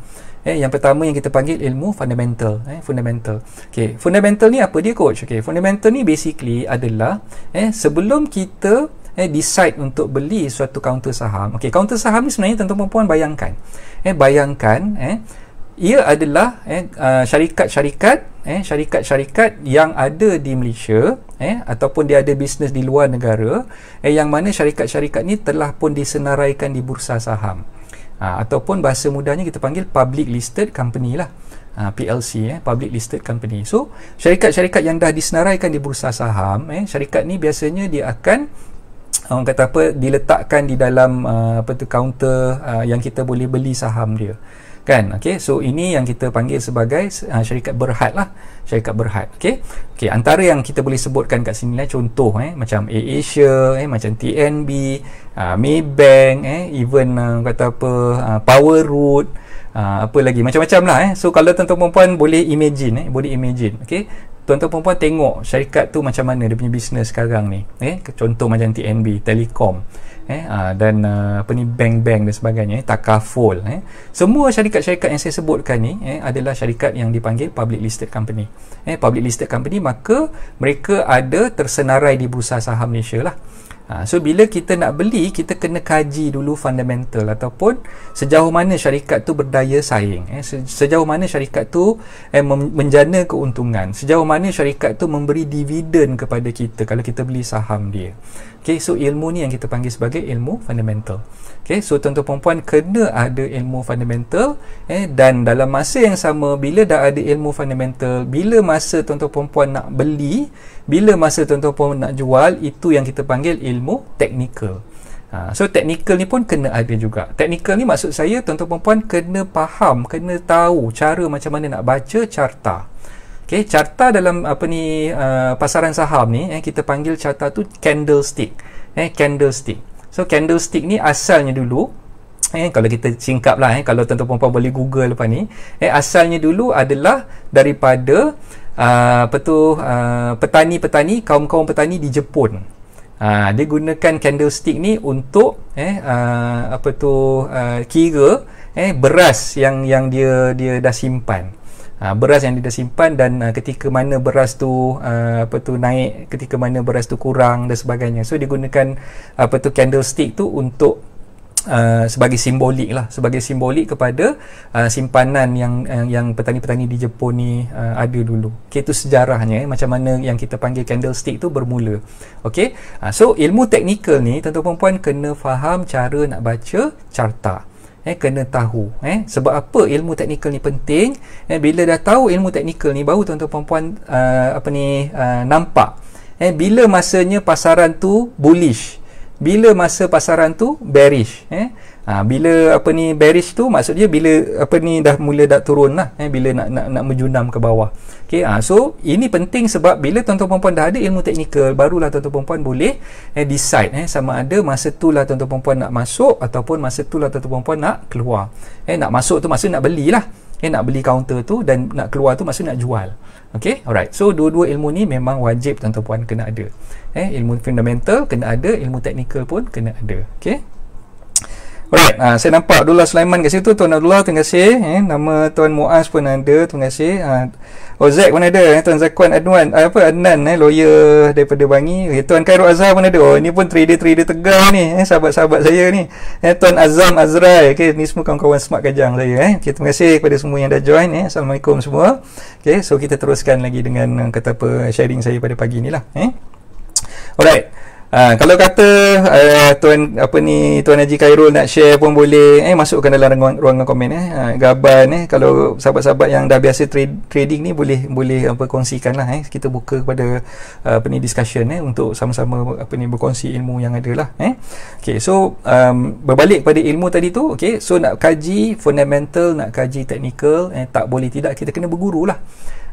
Yang pertama yang kita panggil ilmu fundamental. Fundamental. Fundamental ni apa dia coach? Fundamental ni basically adalah sebelum kita decide untuk beli suatu kaunter saham. Kaunter saham ni sebenarnya tuan-tuan perempuan bayangkan. Ia adalah syarikat-syarikat yang ada di Malaysia ataupun dia ada bisnes di luar negara, yang mana syarikat-syarikat ni telah pun disenaraikan di bursa saham, ataupun bahasa mudahnya kita panggil public listed company lah, PLC, public listed company. So syarikat-syarikat yang dah disenaraikan di bursa saham, syarikat ni biasanya dia akan diletakkan di dalam kaunter yang kita boleh beli saham dia. So ini yang kita panggil sebagai syarikat berhad lah, syarikat berhad. Antara yang kita boleh sebutkan kat sini lah, contoh macam AirAsia, macam TNB, Maybank, even Power Root, apa lagi, macam-macam lah. So kalau tuan-tuan perempuan boleh imagine, tuan-tuan perempuan tengok syarikat tu macam mana dia punya bisnes sekarang ni. Contoh macam TNB, Telekom, dan apa ni, bank-bank dan sebagainya, Takaful, semua syarikat-syarikat yang saya sebutkan ni adalah syarikat yang dipanggil public listed company. Public listed company, maka mereka ada tersenarai di Bursa Saham Malaysia lah. So bila kita nak beli, kita kena kaji dulu fundamental ataupun sejauh mana syarikat tu berdaya saing, sejauh mana syarikat tu menjana keuntungan, sejauh mana syarikat tu memberi dividen kepada kita kalau kita beli saham dia. So ilmu ni yang kita panggil sebagai ilmu fundamental. So tuan-tuan perempuan kena ada ilmu fundamental, dan dalam masa yang sama, bila dah ada ilmu fundamental, bila masa tuan-tuan perempuan nak beli, bila masa tuan-tuan perempuan nak jual, itu yang kita panggil ilmu technical. So technical ni pun kena ada juga. Technical ni maksud saya tuan-tuan perempuan kena faham, kena tahu cara macam mana nak baca carta. Carta dalam pasaran saham ni, kita panggil carta tu candlestick. Candlestick. So candlestick ni asalnya dulu, kalau kita singkap lah, kalau tuan-tuan perempuan boleh google lepas ni, asalnya dulu adalah daripada petani-petani, kaum-kaum petani di Jepun. Dia gunakan candlestick ni untuk kira beras yang dia dah simpan. Beras yang dia dah simpan, dan ketika mana beras tu naik, ketika mana beras tu kurang dan sebagainya. So dia gunakan candlestick tu untuk sebagai simbolik lah, sebagai simbolik kepada simpanan yang petani-petani di Jepun ni ada dulu. Itu sejarahnya, macam mana yang kita panggil candlestick tu bermula. So ilmu teknikal ni tuan-tuan perempuan kena faham cara nak baca carta. Kena tahu sebab apa ilmu teknikal ni penting. Bila dah tahu ilmu teknikal ni, baru tuan-tuan perempuan nampak bila masanya pasaran tu bullish, bila masa pasaran tu bearish. Bila bearish tu maksudnya bila dah mula dah turun lah, bila nak menjunam ke bawah. So ini penting sebab bila tuan-tuan perempuan dah ada ilmu teknikal, barulah tuan-tuan perempuan boleh decide sama ada masa tu lah tuan-tuan perempuan nak masuk ataupun masa tu lah tuan-tuan perempuan nak keluar. Nak masuk tu maksud nak belilah, nak beli counter tu, dan nak keluar tu maksud nak jual. Alright. So dua-dua ilmu ni memang wajib tuan-tuan perempuan kena ada. Ilmu fundamental kena ada, ilmu teknikal pun kena ada. Alright, saya nampak Abdullah Sulaiman kat situ. Tuan Abdullah, terima kasih. Nama Tuan Muaz pun ada, terima kasih. Ozek pun ada. Tuan Zakwan Adnan, lawyer daripada Bangi. Tuan Khairul Azhar pun ada. Ini pun trader-trader tegar ni, sahabat-sahabat saya ni. Tuan Azam Azrai. Ni semua kawan-kawan Smart Kajang saya. Terima kasih kepada semua yang dah join. Assalamualaikum semua. So kita teruskan lagi dengan sharing saya pada pagi ni lah. Alright. Kalau kata Tuan Haji Khairul nak share pun boleh, masukkan dalam ruangan komen. Gaban, kalau sahabat-sahabat yang dah biasa trading ni boleh kongsikan lah. Kita buka kepada discussion untuk sama-sama berkongsi ilmu yang ada lah. So berbalik pada ilmu tadi tu. So nak kaji fundamental, nak kaji technical, tak boleh tidak, kita kena berguru lah.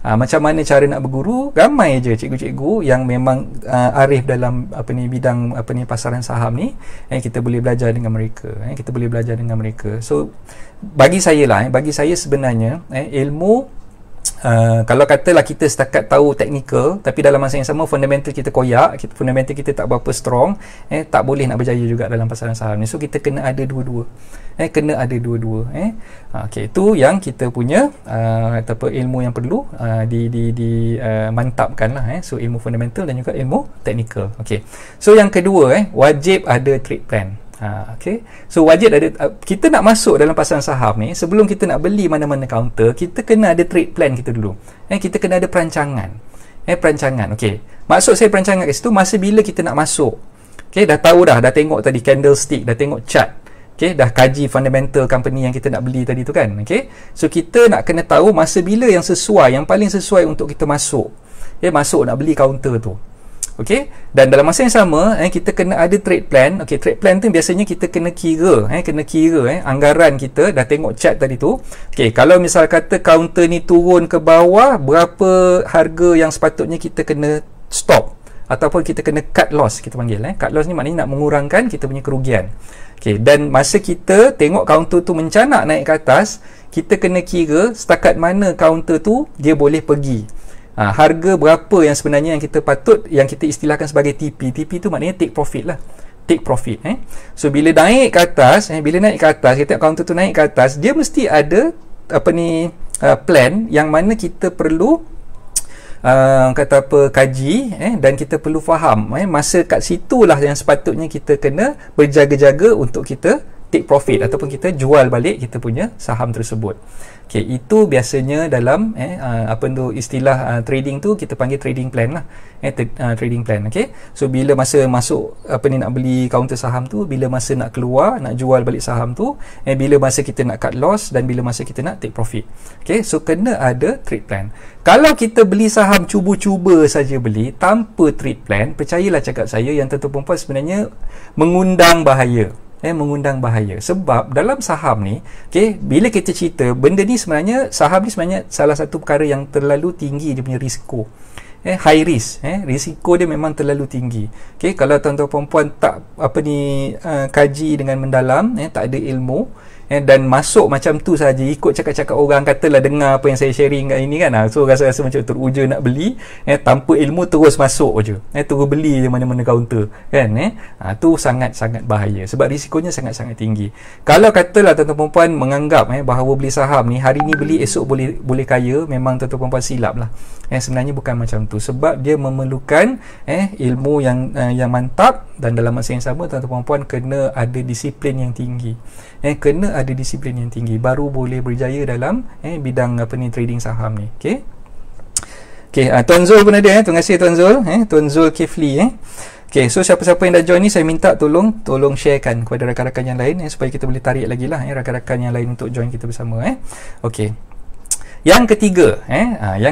Macam mana cara nak berguru? Ramai je cikgu-cikgu yang memang arif dalam bidang pasaran saham ni. Kita boleh belajar dengan mereka. So bagi saya sebenarnya ilmu, kalau katalah kita setakat tahu teknikal tapi dalam masa yang sama fundamental kita koyak, fundamental kita tak berapa strong, tak boleh nak berjaya juga dalam pasaran saham ni. So kita kena ada dua-dua. Itu yang kita punya ilmu yang perlu mantapkan lah. So ilmu fundamental dan juga ilmu teknikal. So yang kedua, wajib ada trade plan. So wajib ada, kita nak masuk dalam pasaran saham ni, sebelum kita nak beli mana-mana counter, kita kena ada trade plan kita dulu. Kita kena ada perancangan. Maksud saya perancangan kat situ, masa bila kita nak masuk, dah tahu dah tengok tadi candlestick, dah tengok chart, dah kaji fundamental company yang kita nak beli tadi tu kan. So kita nak kena tahu masa bila yang sesuai, yang paling sesuai untuk kita masuk. Masuk nak beli counter tu. Dan dalam masa yang sama, kita kena ada trade plan. Trade plan tu biasanya kita kena kira, anggaran kita. Dah tengok chart tadi tu. Kalau misal kata counter ni turun ke bawah, berapa harga yang sepatutnya kita kena stop ataupun kita kena cut loss, kita panggil. Cut loss ni maknanya nak mengurangkan kita punya kerugian. Dan masa kita tengok counter tu mencanak naik ke atas, kita kena kira setakat mana counter tu dia boleh pergi. harga berapa yang sebenarnya yang kita istilahkan sebagai TP. TP tu maknanya take profit lah. Take profit. So bila naik ke atas, kita kaunter tu naik ke atas, dia mesti ada plan yang mana kita perlu kaji dan kita perlu faham masa kat situlah yang sepatutnya kita kena berjaga-jaga untuk kita take profit ataupun kita jual balik kita punya saham tersebut. Okey, itu biasanya dalam istilah trading tu kita panggil trading plan lah. Trading plan. Okey. So bila masa masuk nak beli counter saham tu, bila masa nak keluar, nak jual balik saham tu, bila masa kita nak cut loss dan bila masa kita nak take profit. Okey, so kena ada trade plan. Kalau kita beli saham cuba-cuba saja beli tanpa trade plan, percayalah cakap saya yang tuan-tuan puan sebenarnya mengundang bahaya. Mengundang bahaya. Sebab dalam saham ni, bila kita cerita benda ni sebenarnya, saham ni sebenarnya salah satu perkara yang terlalu tinggi dia punya risiko. High risk. Risiko dia memang terlalu tinggi. Kalau tuan-tuan perempuan tak kaji dengan mendalam, tak ada ilmu, dan masuk macam tu saja, ikut cakap-cakap orang, katalah dengar apa yang saya sharing kat ini kan, so rasa-rasa macam teruja nak beli, tanpa ilmu terus masuk je, terus beli je mana-mana counter kan, tu sangat-sangat bahaya sebab risikonya sangat-sangat tinggi. Kalau katalah tuan-tuan perempuan menganggap bahawa beli saham ni hari ni beli esok boleh kaya, memang tuan-tuan perempuan silap lah. Sebenarnya bukan macam tu, sebab dia memerlukan ilmu yang mantap, dan dalam masa yang sama tuan-tuan perempuan kena ada disiplin yang tinggi. Kena ada disiplin yang tinggi baru boleh berjaya dalam bidang trading saham ni. Tuan Zul pun ada. Terima kasih Tuan Zul. Tuan Zul Kifli. So siapa-siapa yang dah join ni, saya minta tolong sharekan kepada rakan-rakan yang lain, supaya kita boleh tarik lagi lah rakan-rakan yang lain untuk join kita bersama. Yang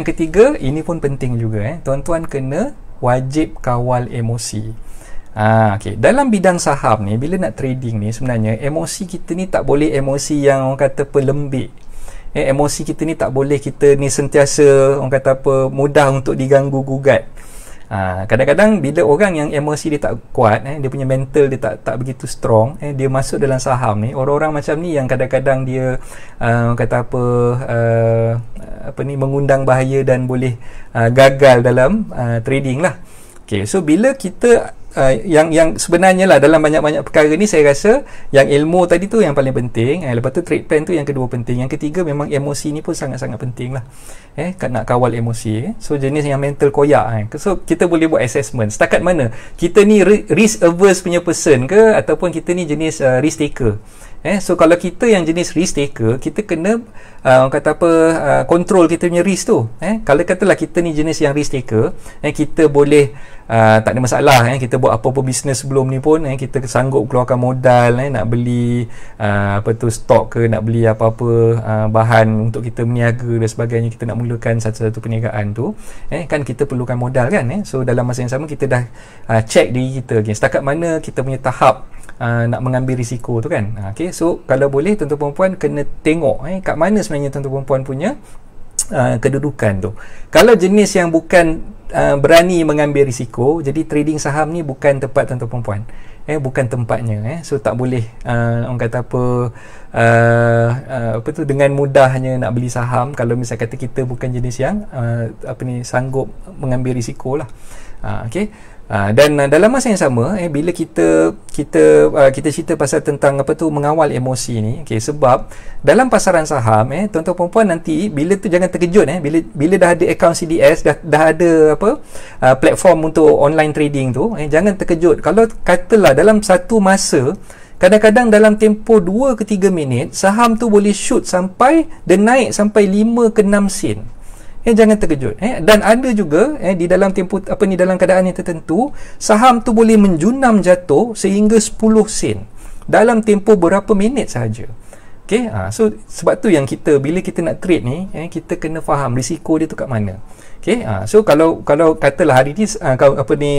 ketiga, ini pun penting juga. Tuan-tuan kena wajib kawal emosi. Dalam bidang saham ni, bila nak trading ni, sebenarnya emosi kita ni tak boleh emosi yang orang kata pelembik. Emosi kita ni tak boleh kita ni sentiasa orang kata mudah untuk diganggu gugat. Kadang-kadang bila orang yang emosi dia tak kuat, dia punya mental dia tak begitu strong, dia masuk dalam saham ni, orang-orang macam ni yang kadang-kadang dia mengundang bahaya dan boleh gagal dalam trading lah. So bila kita yang sebenarnya lah dalam banyak-banyak perkara ni, saya rasa yang ilmu tadi tu yang paling penting, lepas tu trade plan tu yang kedua penting, yang ketiga memang emosi ni pun sangat-sangat penting lah. Nak kawal emosi. So jenis yang mental koyak. So kita boleh buat assessment setakat mana kita ni risk averse punya person ke, ataupun kita ni jenis risk taker. So kalau kita yang jenis risk taker, kita kena control kita punya risk tu. Kalau katalah kita ni jenis yang risk taker, kita boleh tak ada masalah, kita buat apa-apa bisnes sebelum ni pun, kita sanggup keluarkan modal, nak beli stok ke, nak beli apa-apa bahan untuk kita berniaga dan sebagainya, kita nak mulakan satu-satu perniagaan tu, kan kita perlukan modal kan. So dalam masa yang sama kita dah check diri kita, setakat mana kita punya tahap nak mengambil risiko tu kan. So kalau boleh tuan-tuan perempuan kena tengok kat mana sebenarnya tuan-tuan perempuan punya kedudukan tu. Kalau jenis yang bukan berani mengambil risiko, jadi trading saham ni bukan tempat tuan-tuan perempuan. Bukan tempatnya. So tak boleh orang kata dengan mudahnya nak beli saham kalau misalnya kata kita bukan jenis yang sanggup mengambil risiko lah. Dan dalam masa yang sama, bila kita cerita pasal tentang mengawal emosi ni, sebab dalam pasaran saham, tuan-tuan perempuan nanti bila tu jangan terkejut, bila dah ada akaun CDS, dah ada platform untuk online trading tu, jangan terkejut kalau katalah dalam satu masa, kadang-kadang dalam tempoh 2 ke 3 minit saham tu boleh shoot sampai dia naik sampai 5 ke 6 sen. Jangan terkejut. Dan ada juga di dalam tempoh dalam keadaan yang tertentu, saham tu boleh menjunam jatuh sehingga 10 sen dalam tempoh berapa minit sahaja. So sebab tu yang bila kita nak trade ni, kita kena faham risiko dia tu kat mana. So kalau katalah hari ni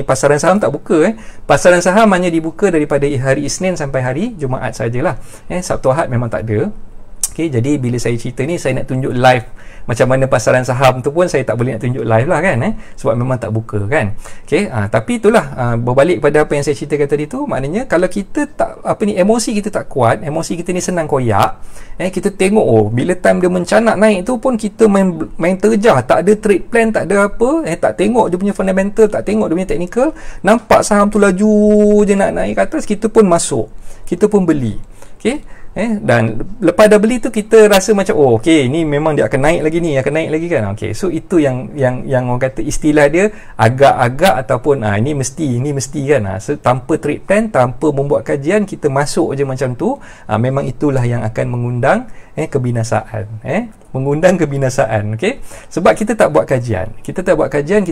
pasaran saham tak buka, pasaran saham hanya dibuka daripada hari Isnin sampai hari Jumaat sajalah. Sabtu Ahad memang tak ada. Okay, jadi bila saya cerita ni, saya nak tunjuk live macam mana pasaran saham tu pun saya tak boleh nak tunjuk live lah kan, sebab memang tak buka kan. Okay, tapi itulah, berbalik pada apa yang saya ceritakan tadi tu, maknanya kalau kita tak, emosi kita tak kuat, emosi kita ni senang koyak, kita tengok bila time dia mencanak naik tu pun kita main terjah, tak ada trade plan, tak ada apa, tak tengok dia punya fundamental, tak tengok dia punya technical, nampak saham tu laju je nak naik ke atas, kita pun masuk, kita pun beli. Okay, dan lepas dah beli tu kita rasa macam okey, ni memang dia akan naik lagi ni, akan naik lagi kan. Okey, so itu yang orang kata istilah dia agak-agak ataupun ini mesti kan. So tanpa trade plan, tanpa membuat kajian, kita masuk je macam tu, memang itulah yang akan mengundang kebinasaan, mengundang kebinasaan. Okey, sebab kita tak buat kajian, kita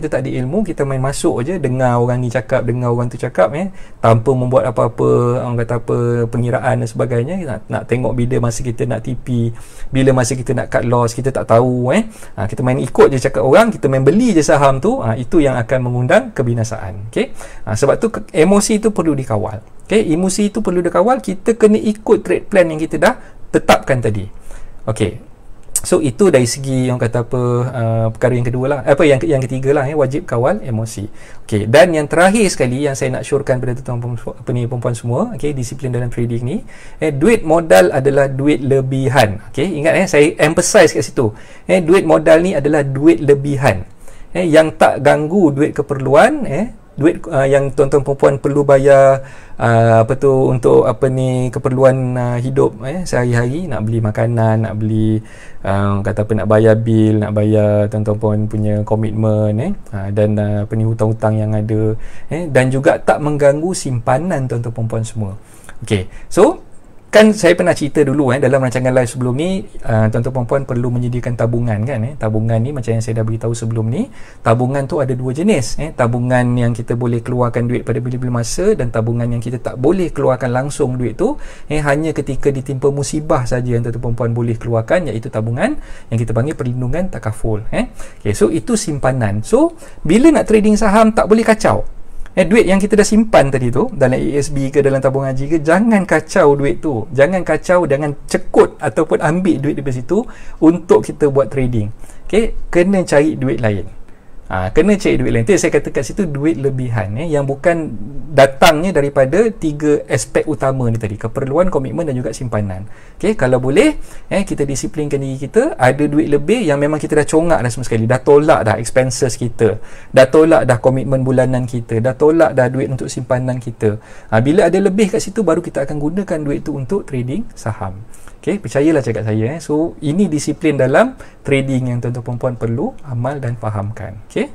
tak ada ilmu, kita main masuk je, dengar orang ni cakap, dengar orang tu cakap, tanpa membuat apa-apa, orang kata apa, pengiraan dan sebagainya. Nak tengok bila masa kita nak TP, bila masa kita nak cut loss, kita tak tahu. Kita main ikut je cakap orang, kita main beli je saham tu, itu yang akan mengundang kebinasaan. Okay? Sebab tu emosi tu perlu dikawal. Okay? Emosi tu perlu dikawal, kita kena ikut trade plan yang kita dah tetapkan tadi. Okay, so itu dari segi yang kata apa, perkara yang kedua lah, yang ketiga lah, wajib kawal emosi. Okey, dan yang terakhir sekali yang saya nak syorkan pada tuan-tuan semua, okey, disiplin dalam trading ni, duit modal adalah duit lebihan. Okey, ingat saya emphasize kat situ. Duit modal ni adalah duit lebihan. Yang tak ganggu duit keperluan, duit yang tuan-tuan perempuan perlu bayar untuk keperluan hidup sehari-hari, nak beli makanan, nak beli kata apa, nak bayar bil, nak bayar tuan-tuan perempuan punya komitmen, dan hutang-hutang yang ada, dan juga tak mengganggu simpanan tuan-tuan perempuan semua. Okey, so kan saya pernah cerita dulu dalam rancangan live sebelum ni, tuan-tuan perempuan perlu menyediakan tabungan kan. Tabungan ni macam yang saya dah beritahu sebelum ni, tabungan tu ada dua jenis, tabungan yang kita boleh keluarkan duit pada bila-bila masa, dan tabungan yang kita tak boleh keluarkan langsung duit tu, hanya ketika ditimpa musibah saja yang tuan-tuan perempuan boleh keluarkan, iaitu tabungan yang kita panggil perlindungan takaful. Okay, so itu simpanan. So bila nak trading saham, tak boleh kacau. Duit yang kita dah simpan tadi tu dalam ASB ke dalam tabung haji ke, jangan kacau duit tu, jangan cekut ataupun ambil duit dari situ untuk kita buat trading. Okay, kena cari duit lain. Kena cari duit lain. Itu saya kata kat situ duit lebihan, yang bukan datangnya daripada tiga aspek utama ni tadi, keperluan, komitmen dan juga simpanan. Okay, kalau boleh kita disiplinkan diri kita, ada duit lebih yang memang kita dah congak dah semua sekali, dah tolak dah expenses kita, dah tolak dah komitmen bulanan kita, dah tolak dah duit untuk simpanan kita. Bila ada lebih kat situ, baru kita akan gunakan duit tu untuk trading saham. Okay, percayalah cakap saya. So ini disiplin dalam trading yang tuan-tuan perempuan perlu amal dan fahamkan. Okay,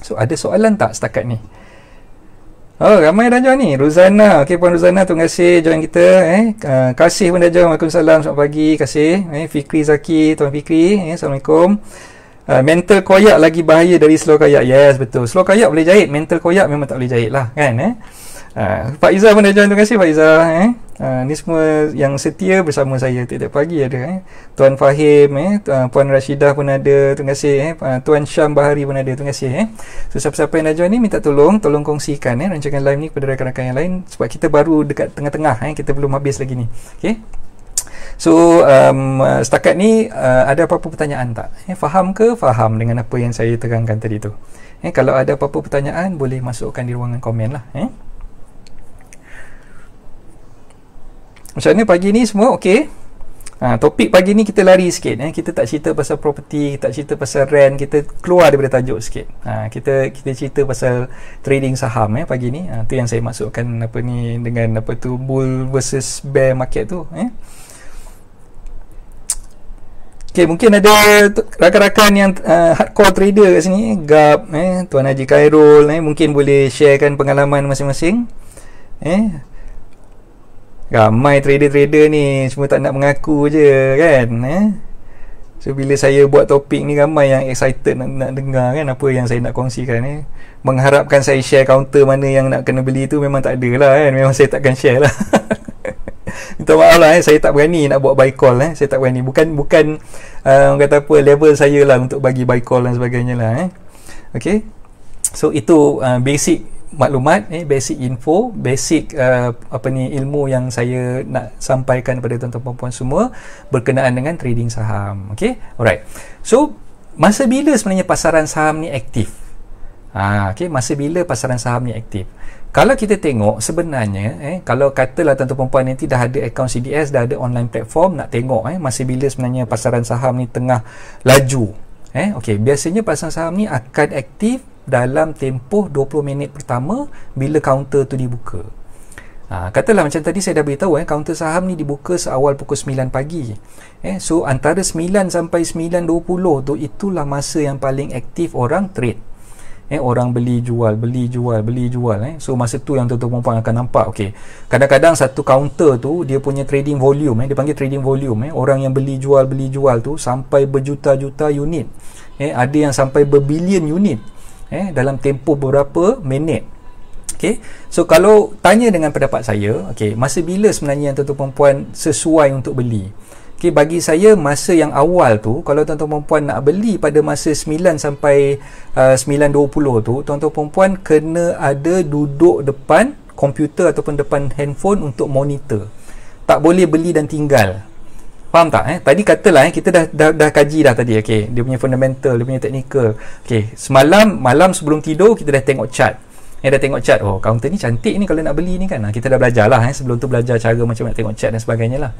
so ada soalan tak setakat ni? Ramai dah join ni. Ruzana, okay, Puan Ruzana, terima kasih join kita. Kasih pun dah join. Waalaikumsalam, selamat pagi. Kasih. Fikri Zaki, Tuan Fikri, Assalamualaikum. Mental koyak lagi bahaya dari slow kayak. Yes, betul. Slow kayak boleh jahit, mental koyak memang tak boleh jahit lah kan. Pak Izzah pun dah join. Terima kasih Pak Izzah. Ni semua yang setia bersama saya tiap-tiap pagi ada. Tuan Fahim, Puan Rashidah pun ada. Terima kasih. Tuan Syam Bahari pun ada. Terima kasih. So siapa-siapa yang dah join ni, minta tolong kongsikan rancangan live ni kepada rakan-rakan yang lain, sebab kita baru dekat tengah-tengah, kita belum habis lagi ni. Okay, so setakat ni ada apa-apa pertanyaan tak? Faham ke? Faham dengan apa yang saya terangkan tadi tu? Kalau ada apa-apa pertanyaan, boleh masukkan di ruangan komen lah. Macam mana pagi ni semua okey? Topik pagi ni kita lari sikit. Kita tak cerita pasal property, tak cerita pasal rent, kita keluar daripada tajuk sikit. Kita cerita pasal trading saham pagi ni. Tu yang saya masukkan dengan bull versus bear market tu. Okay, mungkin ada rakan-rakan yang hardcore trader kat sini, Gap, Tuan Haji Khairul, mungkin boleh sharekan pengalaman masing-masing. Ramai trader-trader ni semua tak nak mengaku je kan. So bila saya buat topik ni, ramai yang excited nak dengar kan apa yang saya nak kongsikan. Mengharapkan saya share counter mana yang nak kena beli tu, memang tak ada lah kan. Memang saya takkan share lah. Minta maaf lah, saya tak berani nak buat buy call. Saya tak berani, bukan orang kata apa, level saya lah untuk bagi buy call dan sebagainya lah. Okay, so itu basic maklumat, basic info, basic ilmu yang saya nak sampaikan kepada tuan-tuan puan semua berkenaan dengan trading saham. Okey, alright. So masa bila sebenarnya pasaran saham ni aktif? Okey, masa bila pasaran saham ni aktif? Kalau kita tengok sebenarnya kalau katalah tuan-tuan puan nanti dah ada akaun CDS, dah ada online platform, nak tengok masa bila sebenarnya pasaran saham ni tengah laju. Okey, biasanya pasaran saham ni akan aktif dalam tempoh 20 minit pertama bila kaunter tu dibuka. Katalah macam tadi saya dah beritahu kaunter saham ni dibuka seawal pukul 9 pagi. So antara 9 sampai 9.20 tu itulah masa yang paling aktif orang trade. Orang beli jual. So masa tu yang tuan-tuan puan akan nampak, okey, kadang-kadang satu kaunter tu dia punya trading volume, dia panggil trading volume, orang yang beli jual tu sampai berjuta-juta unit. Ada yang sampai berbilion unit dalam tempoh beberapa minit. Okey, so kalau tanya dengan pendapat saya, okey, masa bila sebenarnya yang tuan-tuan puan sesuai untuk beli? Okay, bagi saya masa yang awal tu, kalau tuan-tuan puan nak beli pada masa 9 sampai 9.20 tu, tuan-tuan puan kena ada duduk depan komputer ataupun depan handphone untuk monitor. Tak boleh beli dan tinggal. Faham tak? Tadi katalah kita dah kaji dah tadi, okay, dia punya fundamental, dia punya technical. Okay, malam sebelum tidur kita dah tengok chart. Dah tengok chart, oh kaunter ni cantik ni kalau nak beli ni kan. Kita dah belajar lah sebelum tu, belajar cara macam nak tengok chart dan sebagainya lah.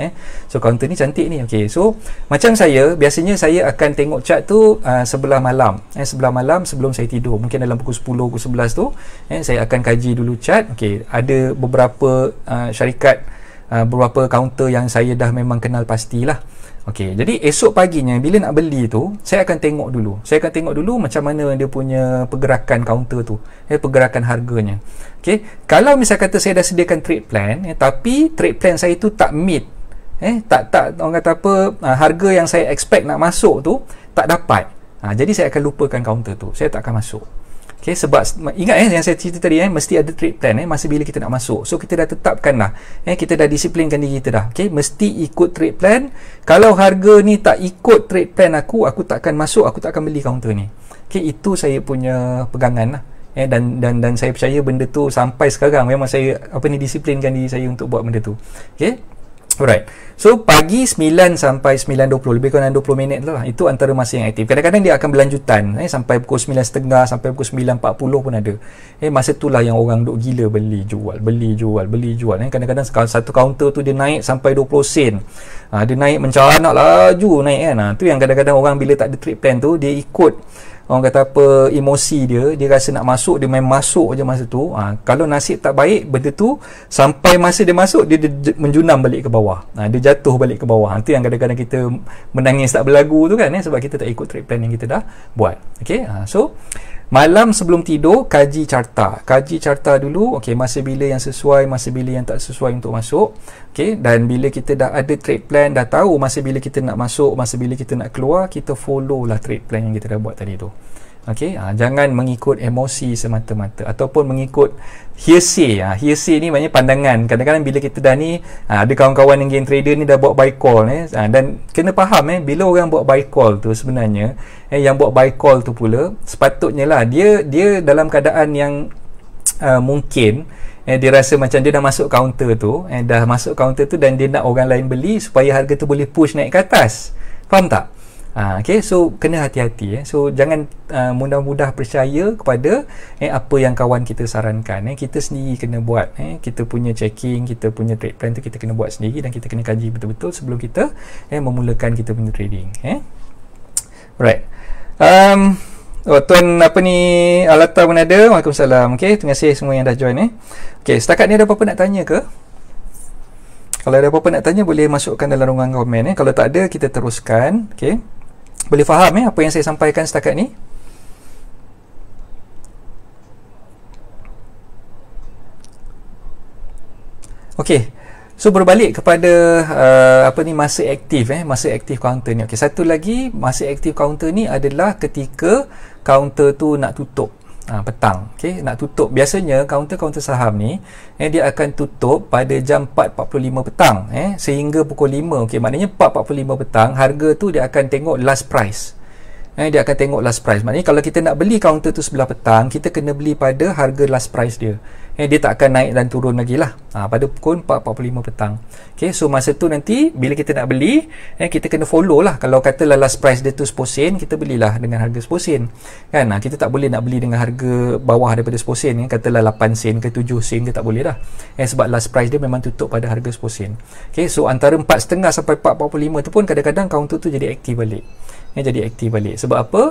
So kaunter ni cantik ni. Okay, so macam saya biasanya saya akan tengok chart tu sebelah malam. Sebelah malam sebelum saya tidur, mungkin dalam pukul 10, pukul 11 tu saya akan kaji dulu chart. Okay, ada beberapa syarikat, beberapa kaunter yang saya dah memang kenal pastilah. Okey, jadi esok paginya bila nak beli tu, saya akan tengok dulu. Saya akan tengok dulu macam mana dia punya pergerakan kaunter tu, pergerakan harganya. Okey, kalau misal kata saya dah sediakan trade plan, tapi trade plan saya tu tak meet, tak orang kata apa, harga yang saya expect nak masuk tu tak dapat. Jadi saya akan lupakan kaunter tu. Saya tak akan masuk. Okay, sebab ingat yang saya cerita tadi, mesti ada trade plan masa bila kita nak masuk. So kita dah tetapkan dah, kita dah disiplinkan diri kita dah. Okay, mesti ikut trade plan. Kalau harga ni tak ikut trade plan aku takkan masuk, aku takkan beli counter ni. Okay, itu saya punya pegangan lah. Dan saya percaya benda tu sampai sekarang memang saya disiplinkan diri saya untuk buat benda tu. Okay, alright. So pagi 9 sampai 9.20, lebih kurang 20 minit lah, itu antara masa yang aktif. Kadang-kadang dia akan berlanjutan sampai pukul 9.30, sampai pukul 9.40 pun ada. Masa itulah yang orang duk gila beli jual. Kadang-kadang satu kaunter tu dia naik sampai 20 sen. Dia naik mencaranak laju naik kan. Tu yang kadang-kadang orang bila tak ada trade plan tu, dia ikut orang kata apa, emosi dia rasa nak masuk, dia main masuk je masa tu. Kalau nasib tak baik, benda tu sampai masa dia masuk, dia menjunam balik ke bawah. Dia jatuh balik ke bawah. Itu yang kadang-kadang kita menangis tak berlagu tu kan, sebab kita tak ikut trade plan yang kita dah buat. Okay, so malam sebelum tidur kaji carta dulu. Okay, masa bila yang sesuai, masa bila yang tak sesuai untuk masuk. Okay, dan bila kita dah ada trade plan, dah tahu masa bila kita nak masuk, masa bila kita nak keluar, kita follow lah trade plan yang kita dah buat tadi tu. Okay, jangan mengikut emosi semata-mata ataupun mengikut hearsay. Hearsay ni maknanya pandangan. Kadang-kadang bila kita dah ni, ada kawan-kawan yang game trader ni dah buat buy call, dan kena faham bila orang buat buy call tu sebenarnya, yang buat buy call tu pula sepatutnya lah dia dalam keadaan yang mungkin dia rasa macam dia dah masuk counter tu, dan dia nak orang lain beli supaya harga tu boleh push naik ke atas. Faham tak? Okay, so kena hati-hati. So jangan mudah-mudah percaya kepada apa yang kawan kita sarankan. Kita sendiri kena buat kita punya checking, kita punya trade plan tu kita kena buat sendiri, dan kita kena kaji betul-betul sebelum kita memulakan kita punya trading. Alright. Tuan Alata pun ada. Waalaikumsalam. Okay, terima kasih semua yang dah join. Okay, setakat ni ada apa-apa nak tanya ke? Kalau ada apa-apa nak tanya, boleh masukkan dalam ruangan komen. Kalau tak ada, kita teruskan. Okay, boleh faham apa yang saya sampaikan setakat ni? Okay, so berbalik kepada masa aktif masa aktif counter ni. Okay, satu lagi masa aktif counter ni adalah ketika counter tu nak tutup petang. Okay, nak tutup. Biasanya kaunter-kaunter saham ni dia akan tutup pada jam 4.45 petang sehingga pukul 5. Okay, maknanya 4.45 petang harga tu dia akan tengok last price. Dia akan tengok last price. Maknanya kalau kita nak beli kaunter tu sebelah petang, kita kena beli pada harga last price dia. Dia tak akan naik dan turun lagi lah pada pukul 4.45 petang. Okay, so masa tu nanti bila kita nak beli, kita kena follow lah. Kalau katalah last price dia tu 10 sen, kita belilah dengan harga 10 sen kan. Kita tak boleh nak beli dengan harga bawah daripada 10 sen, katalah 8 sen ke 7 sen ke, tak boleh dah. Sebab last price dia memang tutup pada harga 10 sen. Okay, so antara 4.5 sampai 4.45 tu pun kadang-kadang kaunter tu jadi aktif balik. Jadi aktif balik. Sebab apa?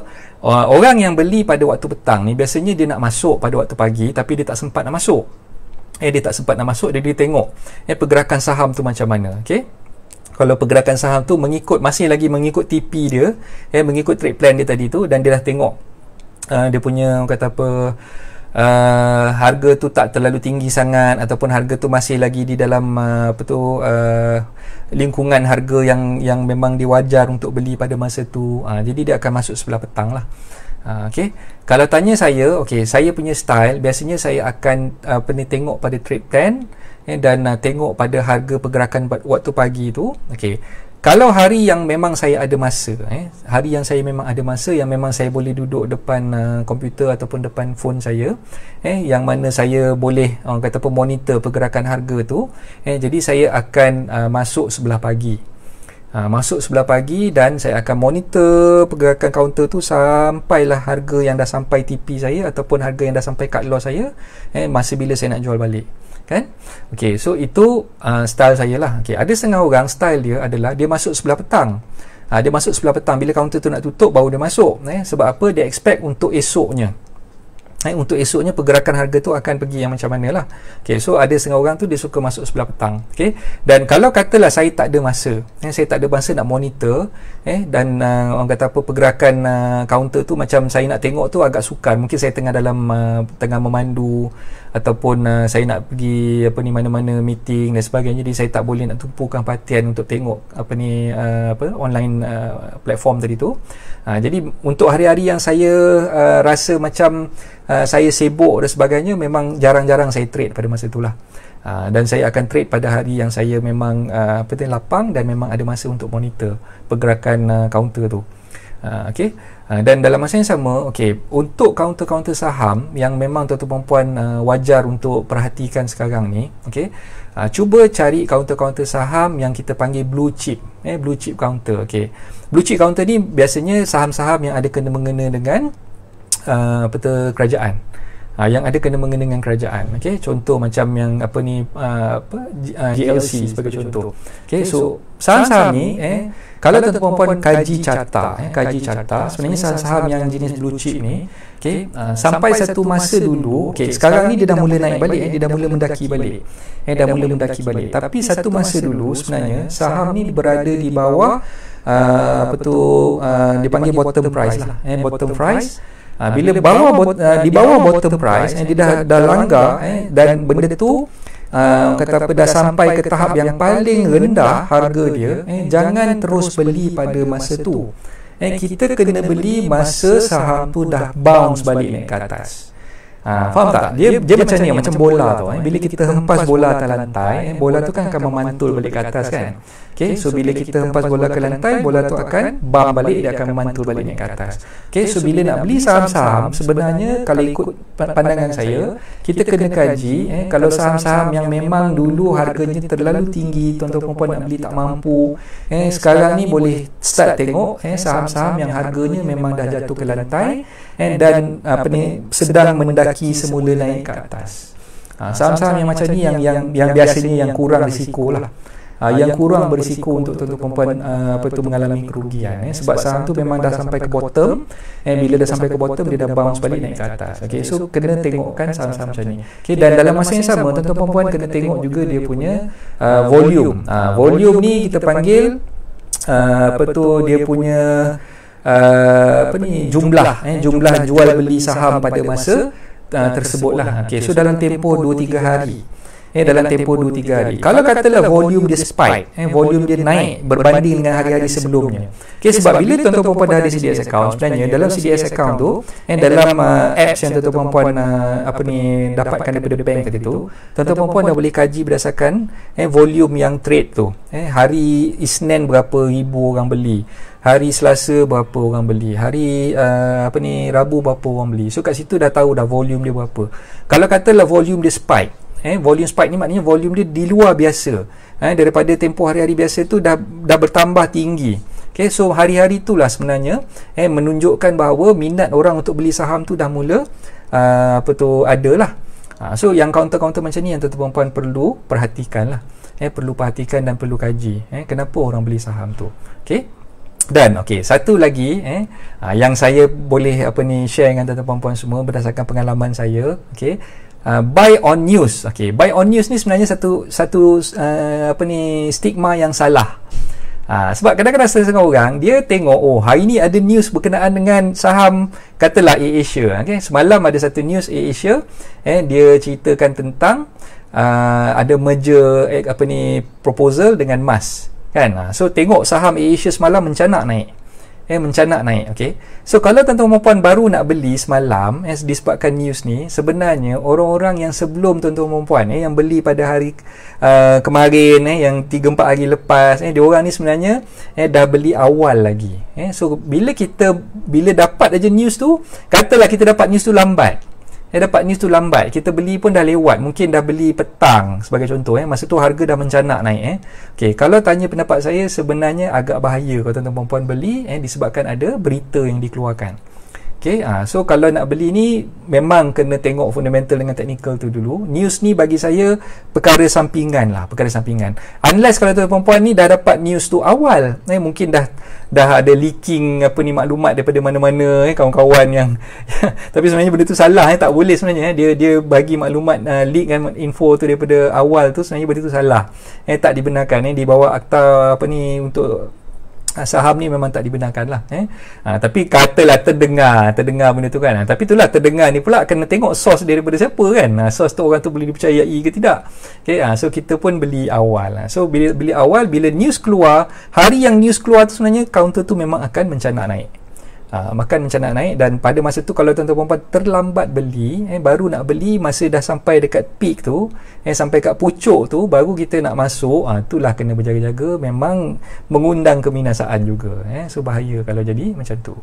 Orang yang beli pada waktu petang ni biasanya dia nak masuk pada waktu pagi, tapi dia tak sempat nak masuk. Dia tak sempat nak masuk, dia tengok pergerakan saham tu macam mana. Okay? Kalau pergerakan saham tu masih lagi mengikut TP dia, mengikut trade plan dia tadi tu, dan dia dah tengok dia punya kata apa, harga tu tak terlalu tinggi sangat, ataupun harga tu masih lagi di dalam lingkungan harga yang memang diwajar untuk beli pada masa tu. Jadi dia akan masuk sebelah petang lah. Okay. Kalau tanya saya, saya punya style biasanya saya akan tengok pada trade plan dan tengok pada harga pergerakan waktu pagi tu. Kalau hari yang memang saya ada masa, hari yang saya memang ada masa, yang memang saya boleh duduk depan komputer ataupun depan phone saya, yang mana saya boleh kata apa, monitor pergerakan harga tu, jadi saya akan masuk sebelah pagi. Masuk sebelah pagi dan saya akan monitor pergerakan kaunter tu sampailah harga yang dah sampai TP saya ataupun harga yang dah sampai cut loss saya, masa bila saya nak jual balik. Kan? So itu style saya lah. Ada setengah orang style dia adalah dia masuk sebelah petang. Dia masuk sebelah petang bila kaunter tu nak tutup baru dia masuk. Sebab apa? Dia expect untuk esoknya. Untuk esoknya pergerakan harga tu akan pergi yang macam mana lah. So ada setengah orang tu dia suka masuk sebelah petang. Dan kalau katalah saya tak ada masa, saya tak ada masa nak monitor, dan orang kata apa, pergerakan kaunter tu macam saya nak tengok tu agak sukar. Mungkin saya tengah tengah memandu, ataupun saya nak pergi mana-mana meeting dan sebagainya, jadi saya tak boleh nak tumpukan perhatian untuk tengok online platform tadi tu. Jadi untuk hari-hari yang saya rasa macam saya sibuk dan sebagainya, memang jarang-jarang saya trade pada masa itulah. Dan saya akan trade pada hari yang saya memang lapang dan memang ada masa untuk monitor pergerakan counter tu. Dan dalam masa yang sama, untuk counter-counter saham yang memang tuan-tuan puan wajar untuk perhatikan sekarang ni, cuba cari counter-counter saham yang kita panggil blue chip, blue chip counter. Blue chip counter ni biasanya saham-saham yang ada kena-mengena dengan kerajaan, yang ada kena-mengena dengan kerajaan. Contoh macam yang GLC sebagai contoh. So saham-saham ni kalau tuan-tuan kaji carta, sebenarnya saham-saham yang jenis blue chip ni, sampai satu masa dulu, sekarang ni dia dah mula naik balik, dia dah mula mendaki balik. Tapi satu masa dulu sebenarnya saham ni berada di bawah dipanggil bottom price lah. Bottom price. Bila di bawah bottom price, dia dah langgar, dan benda tu dah sampai ke tahap yang paling rendah harga dia, jangan terus beli pada masa tu. Kita kena beli masa saham tu dah bounce balik naik ke atas. Faham tak? Dia macam ni, macam bola tu. Bila kita hempas bola atas lantai, bola tu kan akan memantul balik ke atas kan. So bila kita hempas bola ke lantai, bola tu akan bump balik, dia akan memantul balik naik ke atas. So bila nak beli saham-saham, sebenarnya kalau ikut pandangan saya, kita kena kaji, kalau saham-saham yang memang dulu harganya terlalu tinggi, tuan-tuan perempuan nak beli tak mampu, sekarang ni boleh start tengok saham-saham yang harganya memang dah jatuh ke lantai, dan sedang mendaki semula naik ke atas. Saham-saham yang macam ni yang biasanya yang kurang risiko lah. Yang kurang berisiko untuk tuan-tuan perempuan mengalami kerugian, sebab saham tu memang dah sampai ke bottom, bila dah sampai ke bottom dia dah bounce balik naik ke atas. So kena tengokkan saham-saham macam ni. Dan dalam masa yang sama, tuan-tuan perempuan kena tengok juga dia punya volume. Volume ni kita panggil dia punya jumlah jual beli saham pada masa tersebut lah. So dalam tempoh 2-3 hari, dalam tempoh 2-3 hari. Kalau katalah volume dia spike, volume dia naik berbanding dengan hari-hari sebelumnya. Sebab bila tuan-tuan perempuan dah ada CDS account, sebenarnya dalam CDS account tu, dalam apps yang tuan-tuan perempuan dapatkan daripada bank tadi tu, tuan-tuan perempuan dah boleh kaji berdasarkan volume yang trade tu. Hari Isnin berapa ribu orang beli, hari Selasa berapa orang beli, hari Rabu berapa orang beli. So kat situ dah tahu dah volume dia berapa. Kalau katalah volume dia spike, volume spike ni maknanya volume dia di luar biasa, daripada tempoh hari-hari biasa tu dah bertambah tinggi. So hari-hari itulah sebenarnya menunjukkan bahawa minat orang untuk beli saham tu dah mula ada lah. So yang counter-counter macam ni yang tuan-tuan perempuan perlu perhatikan lah, perlu perhatikan dan perlu kaji kenapa orang beli saham tu. Dan satu lagi yang saya boleh share dengan tuan-tuan perempuan semua berdasarkan pengalaman saya. Buy on news. Buy on news ni sebenarnya satu stigma yang salah. Sebab kadang-kadang setengah orang dia tengok, hari ni ada news berkenaan dengan saham, katalah AirAsia. Semalam ada satu news AirAsia, dia ceritakan tentang ada merger proposal dengan Mas, kan. So tengok saham AirAsia semalam mencanak naik. So kalau tuan-tuan perempuan baru nak beli semalam disebabkan news ni, sebenarnya orang-orang yang sebelum tuan-tuan perempuan yang beli pada hari kemarin, yang 3-4 hari lepas, diorang ni sebenarnya dah beli awal lagi. So bila dapat aja news tu, katalah kita dapat news tu lambat, kita beli pun dah lewat, mungkin dah beli petang sebagai contoh, masa tu harga dah mencanak naik. Kalau tanya pendapat saya, sebenarnya agak bahaya kalau tuan-tuan perempuan beli disebabkan ada berita yang dikeluarkan. So kalau nak beli ni memang kena tengok fundamental dengan technical tu dulu. News ni bagi saya perkara sampingan. Unless kalau tuan-tuan perempuan ni dah dapat news tu awal, mungkin dah ada leaking maklumat daripada mana-mana, kawan-kawan yang tapi sebenarnya benda tu salah, tak boleh sebenarnya. Dia bagi maklumat leak kan, info tu daripada awal tu, sebenarnya benda tu salah, tak dibenarkan. Di bawah akta untuk saham ni memang tak dibenarkan lah. Tapi katalah terdengar benda tu kan. Tapi itulah, terdengar ni pula kena tengok source daripada siapa kan. Source tu orang tu boleh dipercayai ke tidak. So kita pun beli awal. So bila beli awal, bila news keluar, hari yang news keluar tu sebenarnya counter tu memang akan mencanak naik. Dan pada masa tu kalau tuan-tuan perempuan terlambat beli, baru nak beli masa dah sampai dekat peak tu, sampai kat pucuk tu baru kita nak masuk, itulah kena berjaga-jaga, memang mengundang keminasaan juga. So bahaya kalau jadi macam tu.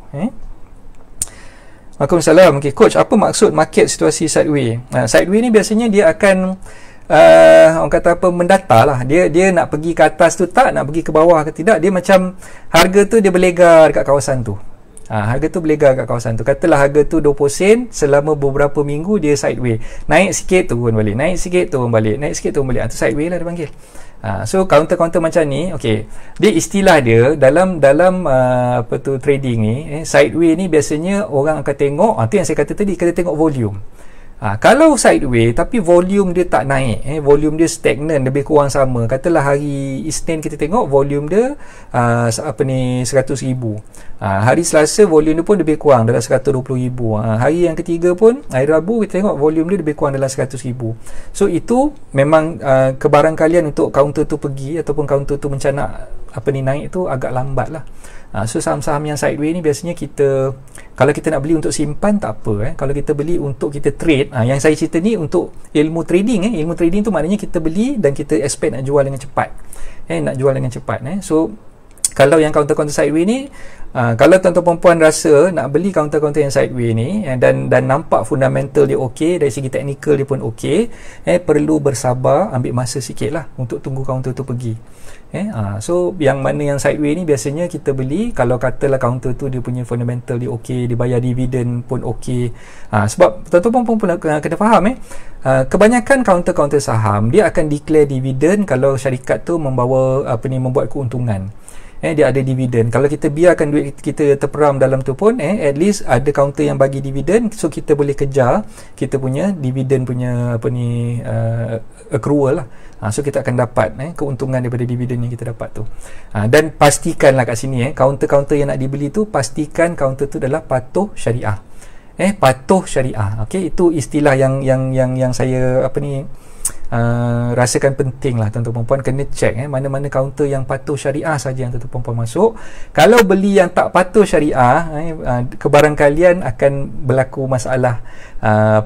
Waalaikumsalam. Coach, apa maksud market situasi sideway? Sideway ni biasanya dia akan orang kata mendata lah. Dia nak pergi ke atas tu tak, nak pergi ke bawah ke tidak. Dia macam harga tu dia berlegar dekat kawasan tu. Harga tu berlegar kat kawasan tu. Katalah harga tu 20 sen, selama beberapa minggu dia sideway. Naik sikit turun balik, naik sikit turun balik, naik sikit turun balik. Itu sideway lah dia panggil. So counter-counter macam ni, dia istilah dia dalam trading ni, sideway ni biasanya orang akan tengok, tu yang saya kata tadi, kena tengok volume. Kalau sideway tapi volume dia tak naik, volume dia stagnan, lebih kurang sama. Katalah hari Isnin kita tengok volume dia 100,000. Hari Selasa volume dia pun lebih kurang dalam 120,000. Hari yang ketiga pun, hari Rabu kita tengok volume dia lebih kurang dalam 100,000. So itu memang kebarangkalian untuk counter tu pergi ataupun counter tu mencanak naik tu agak lambat lah. So saham-saham yang sideway ni biasanya kalau kita nak beli untuk simpan tak apa. Kalau kita beli untuk kita trade, yang saya cerita ni untuk ilmu trading. Ilmu trading tu maknanya kita beli dan kita expect nak jual dengan cepat. So kalau yang counter-counter sideway ni, kalau tuan-tuan perempuan rasa nak beli counter-counter yang sideway ni dan nampak fundamental dia okey, dari segi teknikal dia pun okey, perlu bersabar, ambil masa sikit lah untuk tunggu counter tu pergi. So yang mana yang sideway ni biasanya kita beli kalau katalah counter tu dia punya fundamental dia okey, dia bayar dividen pun okey. Sebab tuan-tuan pun kena faham, kebanyakan counter-counter saham dia akan declare dividen kalau syarikat tu membuat keuntungan. Dia ada dividen. Kalau kita biarkan duit kita terperam dalam tu pun, at least ada counter yang bagi dividen, so kita boleh kejar kita punya dividen punya accrual lah. So kita akan dapat keuntungan daripada dividen yang kita dapat tu. Dan pastikanlah kat sini, counter-counter yang nak dibeli tu, pastikan counter tu adalah patuh syariah. Patuh syariah. Itu istilah yang saya rasakan penting lah tuan-tuan perempuan kena check mana-mana kaunter yang patuh syariah saja yang tuan-tuan perempuan masuk. Kalau beli yang tak patuh syariah, kebarang kalian akan berlaku masalah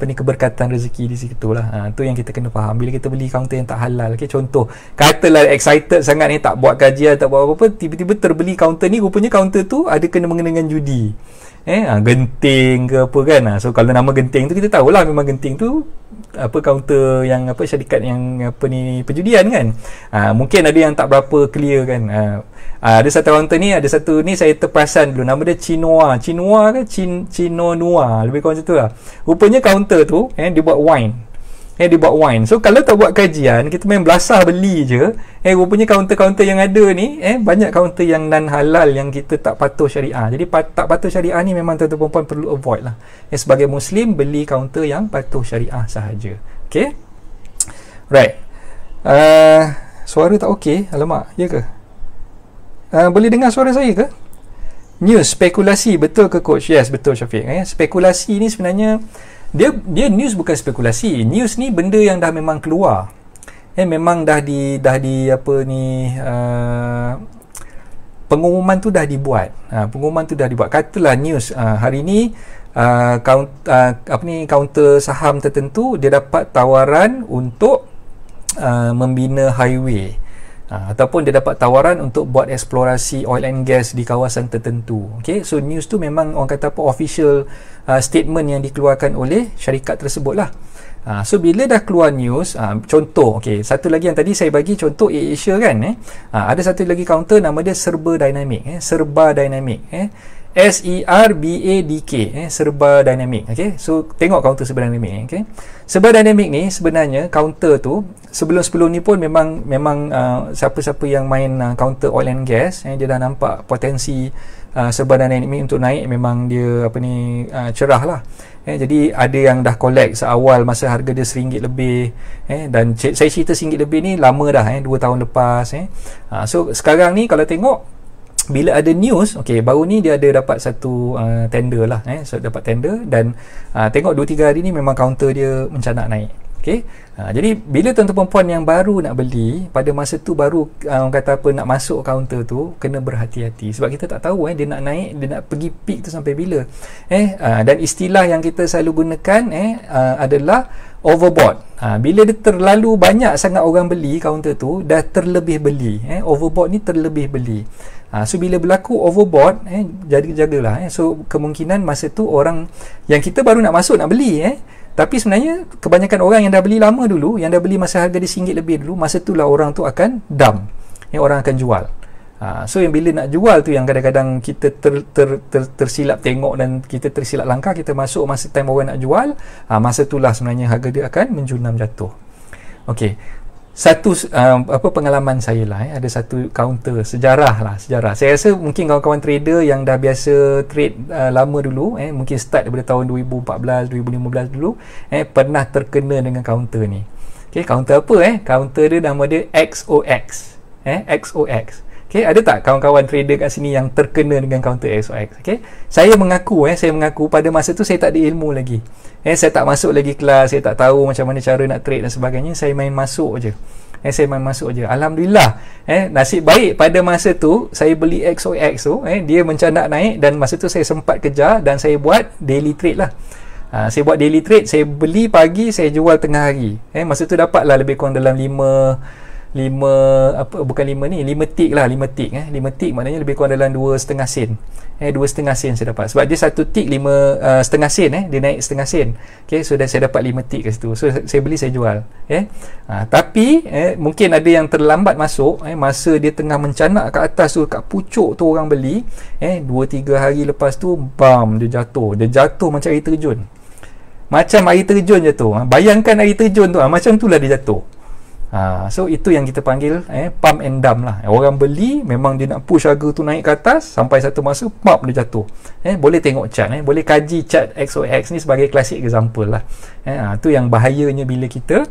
keberkatan rezeki di situ lah. Tu yang kita kena faham bila kita beli kaunter yang tak halal. Okay, contoh katalah excited sangat ni, tak buat kajian, tak buat apa-apa, tiba-tiba terbeli kaunter ni, rupanya kaunter tu ada kena mengena dengan judi, Genting ke apa kan. So kalau nama Genting tu kita tahulah memang Genting tu kaunter yang syarikat yang perjudian kan. Mungkin ada yang tak berapa clear kan. Ada satu kaunter ni, ada satu ni saya terperasan dulu, nama dia Cinoa ke Cino Noa, lebih kurang macam tu lah. Rupanya kaunter tu dia buat wine. Dia buat wine. So kalau tak buat kajian, kita main belasah beli je, rupanya kaunter-kaunter yang ada ni banyak kaunter yang non halal yang kita tak patuh syariah. Jadi tak patuh syariah ni memang tuan-tuan perempuan perlu avoid lah. Sebagai Muslim, beli kaunter yang patuh syariah sahaja. Okay, right. Suara tak okey? Alamak, ya ke? Boleh dengar suara saya ke? News, spekulasi, betul ke coach? Yes, betul Syafiq. Spekulasi ni sebenarnya dia news bukan spekulasi. News ni benda yang dah memang keluar. Memang dah di pengumuman tu dah dibuat. Pengumuman tu dah dibuat. Katalah news hari ni kaunter saham tertentu dia dapat tawaran untuk membina highway. Ataupun dia dapat tawaran untuk buat eksplorasi oil and gas di kawasan tertentu. Okay, so news tu memang orang kata official statement yang dikeluarkan oleh syarikat tersebut lah. So bila dah keluar news, contoh, okay, satu lagi yang tadi saya bagi contoh AirAsia kan, ada satu lagi counter nama dia Serba Dynamic, Serba Dynamic, SERBADK, Serba Dynamic. Okay, so tengok counter Serba Dynamic. Okay, Serba Dynamic ni sebenarnya counter tu sebelum ni pun memang siapa-siapa yang main counter oil and gas, dia dah nampak potensi Serba Dynamic untuk naik. Memang dia cerah lah. Jadi ada yang dah collect seawal masa harga dia RM1 lebih, dan saya cerita RM1 lebih ni lama dah, 2 tahun lepas. So sekarang ni kalau tengok, bila ada news, okay, baru ni dia ada dapat satu tender lah, so dapat tender, dan tengok 2-3 hari ni memang counter dia mencanak naik. Okay, jadi bila tuan-tuan perempuan yang baru nak beli, pada masa tu baru orang kata nak masuk counter tu, kena berhati-hati sebab kita tak tahu dia nak naik, dia nak pergi peak tu sampai bila. Dan istilah yang kita selalu gunakan adalah overbought. Bila dia terlalu banyak sangat orang beli counter tu, dah terlebih beli. Overbought ni terlebih beli. So bila berlaku overbought, jagalah. So kemungkinan masa tu orang yang kita baru nak masuk nak beli, tapi sebenarnya kebanyakan orang yang dah beli lama dulu, yang dah beli masa harga dia RM1 lebih dulu, masa tu lah orang tu akan dump, orang akan jual. So yang bila nak jual tu yang kadang-kadang kita tersilap tengok dan kita tersilap langkah, kita masuk masa time orang nak jual, masa tu lah sebenarnya harga dia akan menjunam jatuh. Okey, satu pengalaman saya lah, ada satu counter sejarah. Saya rasa mungkin kawan-kawan trader yang dah biasa trade lama dulu, mungkin start daripada tahun 2014 2015 dulu, pernah terkena dengan counter ni. Okay, counter apa? Counter dia nama dia XOX. XOX. Okay, ada tak kawan-kawan trader kat sini yang terkena dengan counter XOX? Okay, saya mengaku pada masa tu saya tak ada ilmu lagi. Saya tak masuk lagi kelas, saya tak tahu macam mana cara nak trade dan sebagainya. Saya main masuk je. Alhamdulillah, nasib baik pada masa tu saya beli XOX tu, dia mencanak naik, dan masa tu saya sempat kejar dan saya buat daily trade lah. Saya buat daily trade, saya beli pagi, saya jual tengah hari. Masa tu dapatlah lebih kurang dalam 5 tick lah. 5 tick maknanya lebih kurang dalam 2.5 sen. 2.5 sen saya dapat. Sebab dia satu tick 5.5 sen, dia naik 0.5 sen. Okay, so saya dapat 5 tick kat situ. So saya beli, saya jual. Tapi mungkin ada yang terlambat masuk, masa dia tengah mencanak kat atas tu, kat pucuk tu orang beli, 2-3 hari lepas tu bam, dia jatuh macam air terjun. Bayangkan air terjun tu, macam itulah dia jatuh. So itu yang kita panggil pump and dump lah. Orang beli, memang dia nak push harga tu naik ke atas, sampai satu masa pump dia jatuh. Boleh tengok chart, boleh kaji chart XOX ni sebagai klasik example lah. Tu yang bahayanya bila kita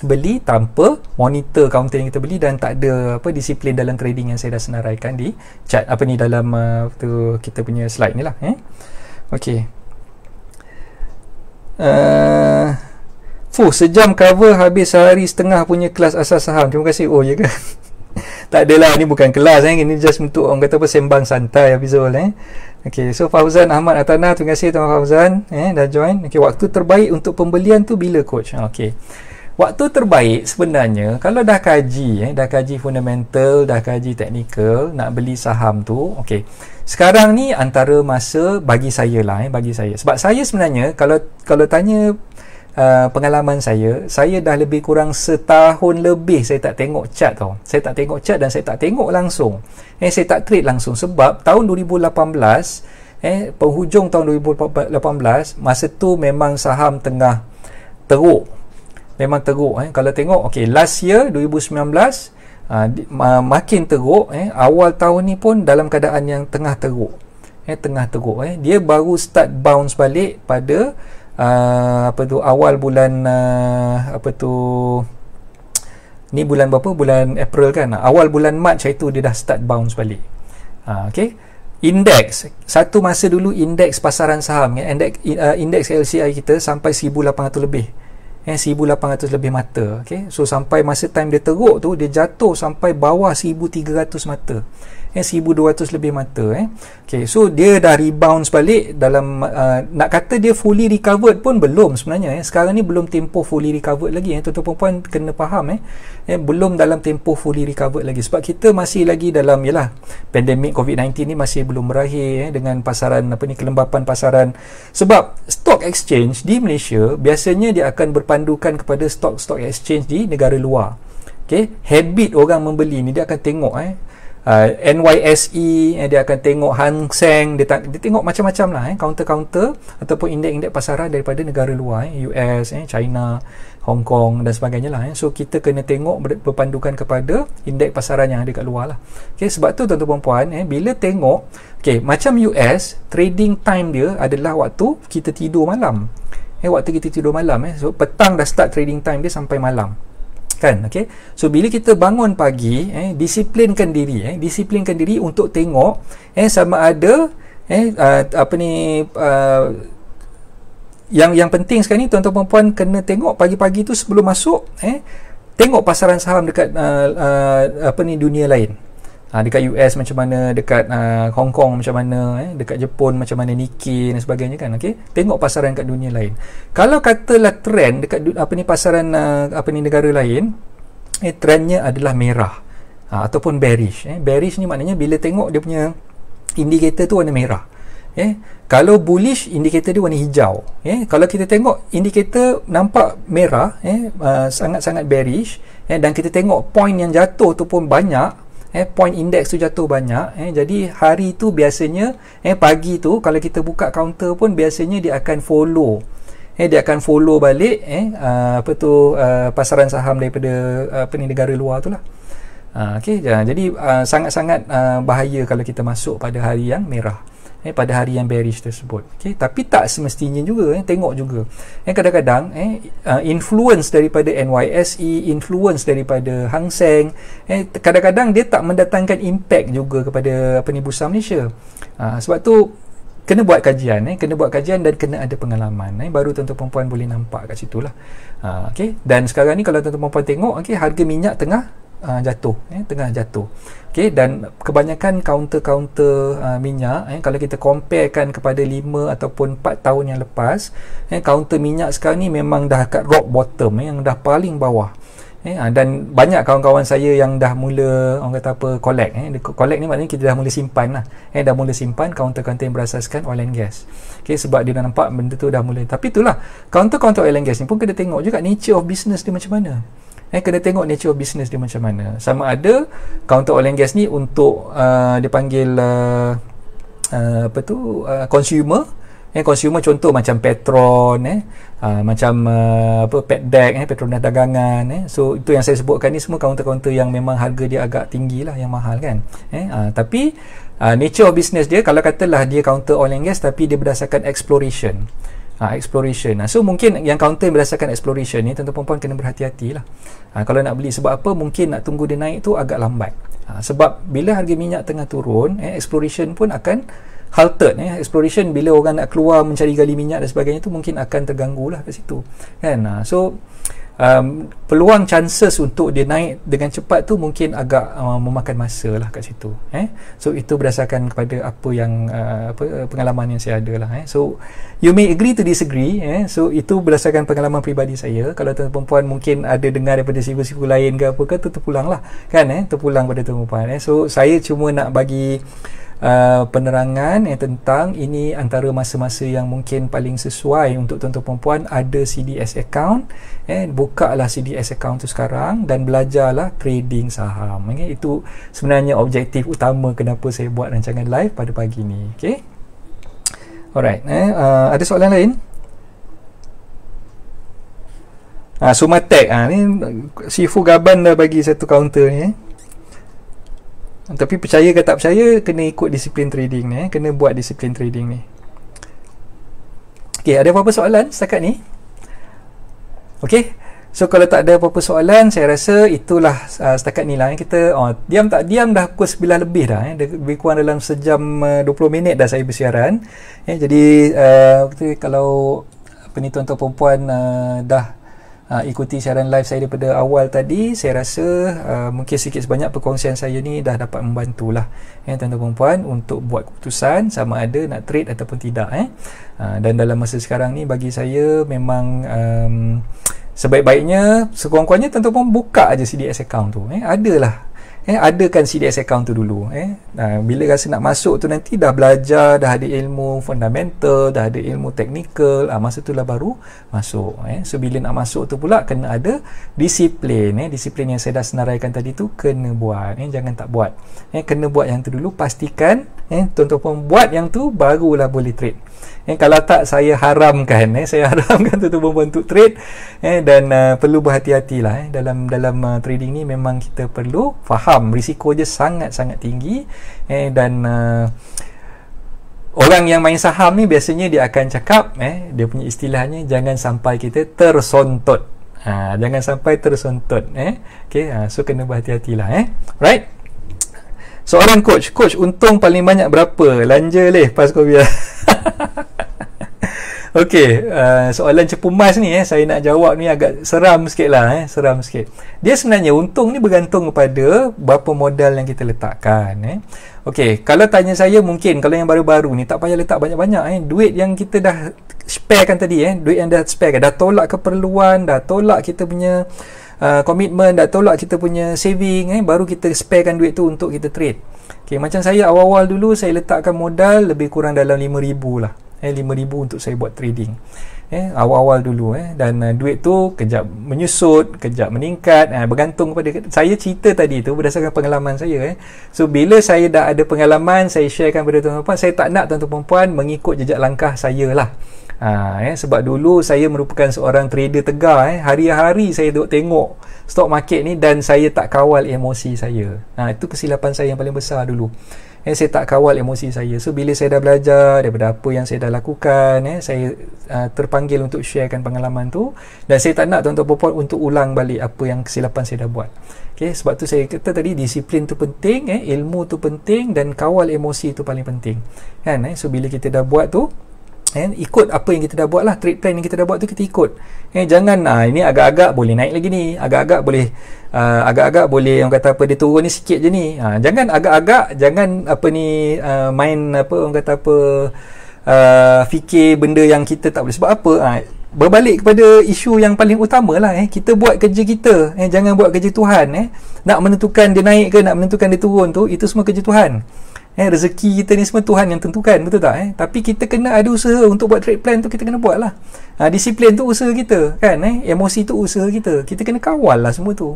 beli tanpa monitor counter yang kita beli dan tak ada disiplin dalam trading yang saya dah senaraikan di chart dalam tu kita punya slide ni lah. Okey. Sejam cover habis sehari setengah punya kelas asas saham. Terima kasih. Oh, ya kan? Tak adalah, ni bukan kelas ini just untuk orang kata apa, sembang santai Hafizul. Okey, so Fauzan Ahmad Atana, terima kasih Tuan Fauzan dah join. Okey, waktu terbaik untuk pembelian tu bila coach? Okey. Waktu terbaik sebenarnya kalau dah kaji fundamental, dah kaji teknikal, nak beli saham tu, okey. Sekarang ni antara masa bagi saya lah, bagi saya. Sebab saya sebenarnya kalau tanya pengalaman saya dah lebih kurang setahun lebih saya tak tengok chart tau. Saya tak tengok chart dan saya tak tengok langsung. Saya tak trade langsung sebab tahun 2018 penghujung tahun 2018 masa tu memang saham tengah teruk. Memang teruk. Kalau tengok last year 2019 makin teruk. Awal tahun ni pun dalam keadaan yang tengah teruk. Dia baru start bounce balik pada awal bulan ni bulan berapa? Bulan April kan. Awal bulan Mac itu dia dah start bounce balik. Indeks satu masa dulu, indeks pasaran saham, indeks LCI kita sampai 1800 lebih. 1800 lebih mata. So sampai masa time dia teruk tu, dia jatuh sampai bawah 1300 mata. 1200 lebih mata. So dia dah rebound balik dalam nak kata dia fully recovered pun belum sebenarnya. Sekarang ni belum tempoh fully recovered lagi. Tuan-tuan puan kena faham belum dalam tempoh fully recovered lagi sebab kita masih lagi dalam pandemik COVID-19 ni masih belum berakhir dengan pasaran kelembapan pasaran. Sebab stock exchange di Malaysia biasanya dia akan berpandukan kepada stock exchange di negara luar. Habit orang membeli ni dia akan tengok NYSE, dia akan tengok Hang Seng, dia tengok macam-macam lah counter-counter ataupun indeks-indeks pasaran daripada negara luar, US, China, Hong Kong dan sebagainya lah. So kita kena tengok berpandukan kepada indeks pasaran yang ada kat luar lah. Sebab tu tuan-tuan puan, bila tengok macam US, trading time dia adalah waktu kita tidur malam. So petang dah start trading time dia sampai malam kan. So bila kita bangun pagi, disiplinkan diri untuk tengok sama ada yang penting sekarang ni tuan-tuan puan kena tengok pagi-pagi tu sebelum masuk, tengok pasaran saham dekat dunia lain. Dekat US macam mana, dekat Hong Kong macam mana, dekat Jepun macam mana, Nikkei dan sebagainya kan. Tengok pasaran kat dunia lain. Kalau katalah trend dekat pasaran negara lain, trendnya adalah merah ataupun bearish. Bearish ni maknanya bila tengok dia punya indikator tu warna merah. Kalau bullish, indikator dia warna hijau. Kalau kita tengok indikator nampak merah, sangat-sangat bearish, dan kita tengok point yang jatuh tu pun banyak, point index tu jatuh banyak, jadi hari tu biasanya pagi tu kalau kita buka counter pun biasanya dia akan follow balik pasaran saham daripada negara luar tu lah. Jadi sangat-sangat bahaya kalau kita masuk pada hari yang merah, pada hari yang bearish tersebut. Tapi tak semestinya juga, tengok juga. Kadang-kadang influence daripada NYSE, influence daripada Hang Seng, kadang-kadang dia tak mendatangkan impact juga kepada Bursa Malaysia. Sebab tu kena buat kajian, dan kena ada pengalaman, baru tuan-tuan puan boleh nampak kat situ lah. Dan sekarang ni kalau tuan-tuan puan tengok, harga minyak tengah jatuh. Dan kebanyakan counter minyak, kalau kita comparekan kepada 5 ataupun 4 tahun yang lepas, counter minyak sekarang ni memang dah kat rock bottom, yang dah paling bawah. Dan banyak kawan-kawan saya yang dah mula collect. Collect ni maknanya kita dah mula simpan lah. Dah mula simpan counter-counter yang berasaskan oil and gas. Sebab dia dah nampak benda tu dah mula. Tapi itulah, counter-counter oil and gas ni pun kena tengok juga nature of business dia macam mana. Kena tengok nature of business dia macam mana. Sama ada counter oil and gas ni untuk dia panggil consumer. Consumer contoh macam Petron, macam Petdeck, Petronas Dagangan. So itu yang saya sebutkan ni semua counter-counter yang memang harga dia agak tinggi lah, yang mahal kan. Tapi nature of business dia, kalau katalah dia counter oil and gas tapi dia berdasarkan exploration. So mungkin yang counter berdasarkan exploration ni tuan-tuan puan kena berhati-hati lah. Kalau nak beli, sebab apa? Mungkin nak tunggu dia naik tu agak lambat. Sebab bila harga minyak tengah turun, exploration pun akan halted, exploration bila orang nak keluar mencari gali minyak dan sebagainya tu mungkin akan terganggu lah kat situ kan. So peluang chances untuk dia naik dengan cepat tu mungkin agak memakan masa lah kat situ. So itu berdasarkan kepada apa yang pengalaman yang saya ada lah. So you may agree to disagree. So itu berdasarkan pengalaman peribadi saya. Kalau tuan perempuan mungkin ada dengar daripada sifu-sifu lain ke apa ke, tu terpulang lah kan, terpulang pada tuan perempuan. So saya cuma nak bagi penerangan tentang ini antara masa-masa yang mungkin paling sesuai untuk tuan-tuan perempuan ada CDS account. Buka lah CDS account tu sekarang dan belajarlah trading saham. Itu sebenarnya objektif utama kenapa saya buat rancangan live pada pagi ni. Okay, alright. Ada soalan lain? Sumatek ni Sifu Gaban dah bagi satu counter ni. Tapi percaya ke tak percaya, kena ikut disiplin trading ni, kena buat disiplin trading ni. Okey, ada apa-apa soalan setakat ni? Okey, so kalau tak ada apa-apa soalan, saya rasa itulah setakat ni lah. Kita diam tak diam dah pukul 9 lebih dah. Lebih kurang dalam sejam 20 minit dah saya bersiaran. Jadi kalau tuan-tuan perempuan dah ikuti siaran live saya daripada awal tadi, saya rasa mungkin sikit sebanyak perkongsian saya ni dah dapat membantulah tuan-tuan perempuan untuk buat keputusan sama ada nak trade ataupun tidak. Dan dalam masa sekarang ni bagi saya memang sebaik-baiknya sekurang-kurangnya tuan-tuan buka aja CDS account tu. Adalah adakan CDS account tu dulu. Bila rasa nak masuk tu nanti dah belajar, dah ada ilmu fundamental, dah ada ilmu teknikal, masa tu lah baru masuk. So bila nak masuk tu pula kena ada disiplin. Disiplin yang saya dah senaraikan tadi tu kena buat. Jangan tak buat. Kena buat yang tu dulu, pastikan tuan-tuan pun buat yang tu barulah boleh trade. Kalau tak, saya haramkan tuan-tuan perempuan untuk trade. Dan perlu berhati-hatilah dalam trading ni. Memang kita perlu faham risiko dia sangat-sangat tinggi. Dan orang yang main saham ni biasanya dia akan cakap, dia punya istilahnya, jangan sampai kita tersontot. Jangan sampai tersontot. Okay, so kena berhati-hatilah. Right. Soalan coach, untung paling banyak berapa? Lanja leh pas Covid. Okey, soalan cepu mas ni saya nak jawab ni agak seram sikit lah. Seram sikit. Dia sebenarnya untung ni bergantung kepada berapa modal yang kita letakkan. Okey, kalau tanya saya mungkin kalau yang baru-baru ni tak payah letak banyak-banyak. Duit yang kita dah sparekan tadi, duit yang dah sparekan, dah tolak keperluan, dah tolak kita punya komitmen, dah tolak kita punya saving, baru kita sparekan duit tu untuk kita trade. Okay, macam saya awal-awal dulu saya letakkan modal lebih kurang dalam 5,000 lah. 5,000 untuk saya buat trading. Awal-awal dulu dan duit tu kejap menyusut, kejap meningkat, bergantung kepada saya cerita tadi tu berdasarkan pengalaman saya. So bila saya dah ada pengalaman, saya sharekan kepada tuan-tuan perempuan. Saya tak nak tuan-tuan perempuan mengikut jejak langkah saya lah. Sebab dulu saya merupakan seorang trader tegar. Hari-hari saya duduk tengok stock market ni dan saya tak kawal emosi saya. Itu kesilapan saya yang paling besar dulu. Saya tak kawal emosi saya. So bila saya dah belajar daripada apa yang saya dah lakukan, saya terpanggil untuk sharekan pengalaman tu, dan saya tak nak tuan-tuan perempuan untuk ulang balik apa yang kesilapan saya dah buat. Okay, sebab tu saya kata tadi disiplin tu penting, ilmu tu penting, dan kawal emosi tu paling penting kan. So bila kita dah buat tu, ikut apa yang kita dah buat lah, trade plan yang kita dah buat tu kita ikut. Jangan ini agak-agak boleh naik lagi ni, agak-agak boleh orang kata apa, dia turun ni sikit je ni. Jangan agak-agak, jangan apa ni main apa orang kata apa, fikir benda yang kita tak boleh. Sebab apa? Berbalik kepada isu yang paling utama lah. Kita buat kerja kita, jangan buat kerja Tuhan. Nak menentukan dia naik ke, nak menentukan dia turun tu, itu semua kerja Tuhan. Rezeki kita ni semua Tuhan yang tentukan, betul tak? Tapi kita kena ada usaha untuk buat trade plan tu, kita kena buat lah. Disiplin tu usaha kita kan, emosi tu usaha kita, kita kena kawal lah semua tu.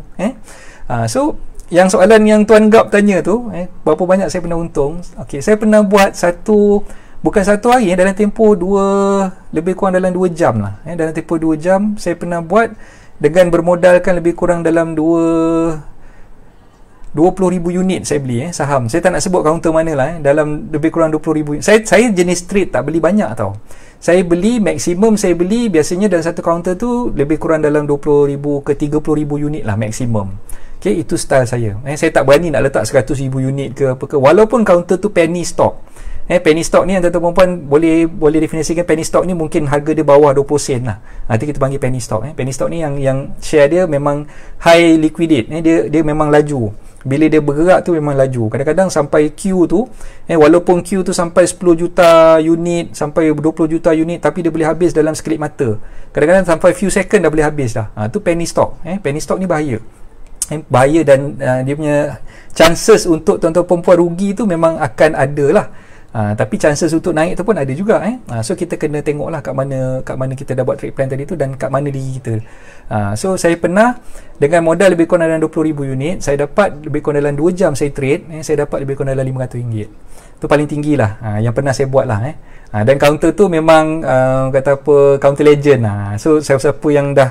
So yang soalan yang Tuan Gap tanya tu, berapa banyak saya pernah untung. Okay, saya pernah buat bukan satu hari, dalam tempoh lebih kurang dalam 2 jam lah. Dalam tempoh 2 jam saya pernah buat dengan bermodalkan lebih kurang dalam 20,000 unit saya beli saham. Saya tak nak sebut kaunter mana lah. Dalam lebih kurang 20,000 unit. Saya jenis trade tak beli banyak tau. Saya beli maksimum, saya beli biasanya dalam satu kaunter tu lebih kurang dalam 20,000 ke 30,000 unit lah maksimum. Okay, itu style saya. Saya tak berani nak letak 100,000 unit ke apa ke, walaupun kaunter tu penny stock. penny stock ni yang tuan-tuan perempuan boleh definisikan penny stock ni mungkin harga dia bawah 20 sen lah. Nanti kita panggil penny stock. Penny stock ni yang share dia memang high liquidate. Dia memang laju. Bila dia bergerak tu memang laju. Kadang-kadang sampai Q tu, walaupun Q tu sampai 10 juta unit, sampai 20 juta unit, tapi dia boleh habis dalam sekelip mata. Kadang-kadang sampai few second dah boleh habis dah. Tu penny stock. Penny stock ni bahaya. Bahaya dan dia punya chances untuk tuan-tuan perempuan rugi tu memang akan ada lah. Tapi chances untuk naik tu pun ada juga. So kita kena tengok lah kat mana kita dah buat trade plan tadi tu dan kat mana diri kita. So saya pernah dengan modal lebih kurang dalam 20,000 unit, saya dapat lebih kurang dalam 2 jam saya trade, saya dapat lebih kurang dalam RM500. Tu paling tinggi lah yang pernah saya buat lah. Dan counter tu memang kata apa, counter legend lah. So siapa-siapa yang dah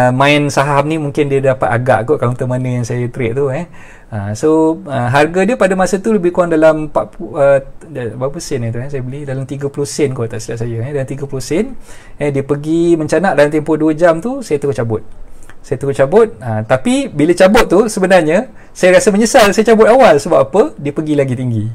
main saham ni mungkin dia dapat agak kot counter mana yang saya trade tu. So harga dia pada masa tu lebih kurang dalam 40 berapa sen tu saya beli dalam 30 sen kot tak silap saya. Dalam 30 sen dia pergi mencanak dalam tempoh 2 jam tu, saya terus cabut. Tapi bila cabut tu sebenarnya saya rasa menyesal saya cabut awal. Sebab apa? Dia pergi lagi tinggi.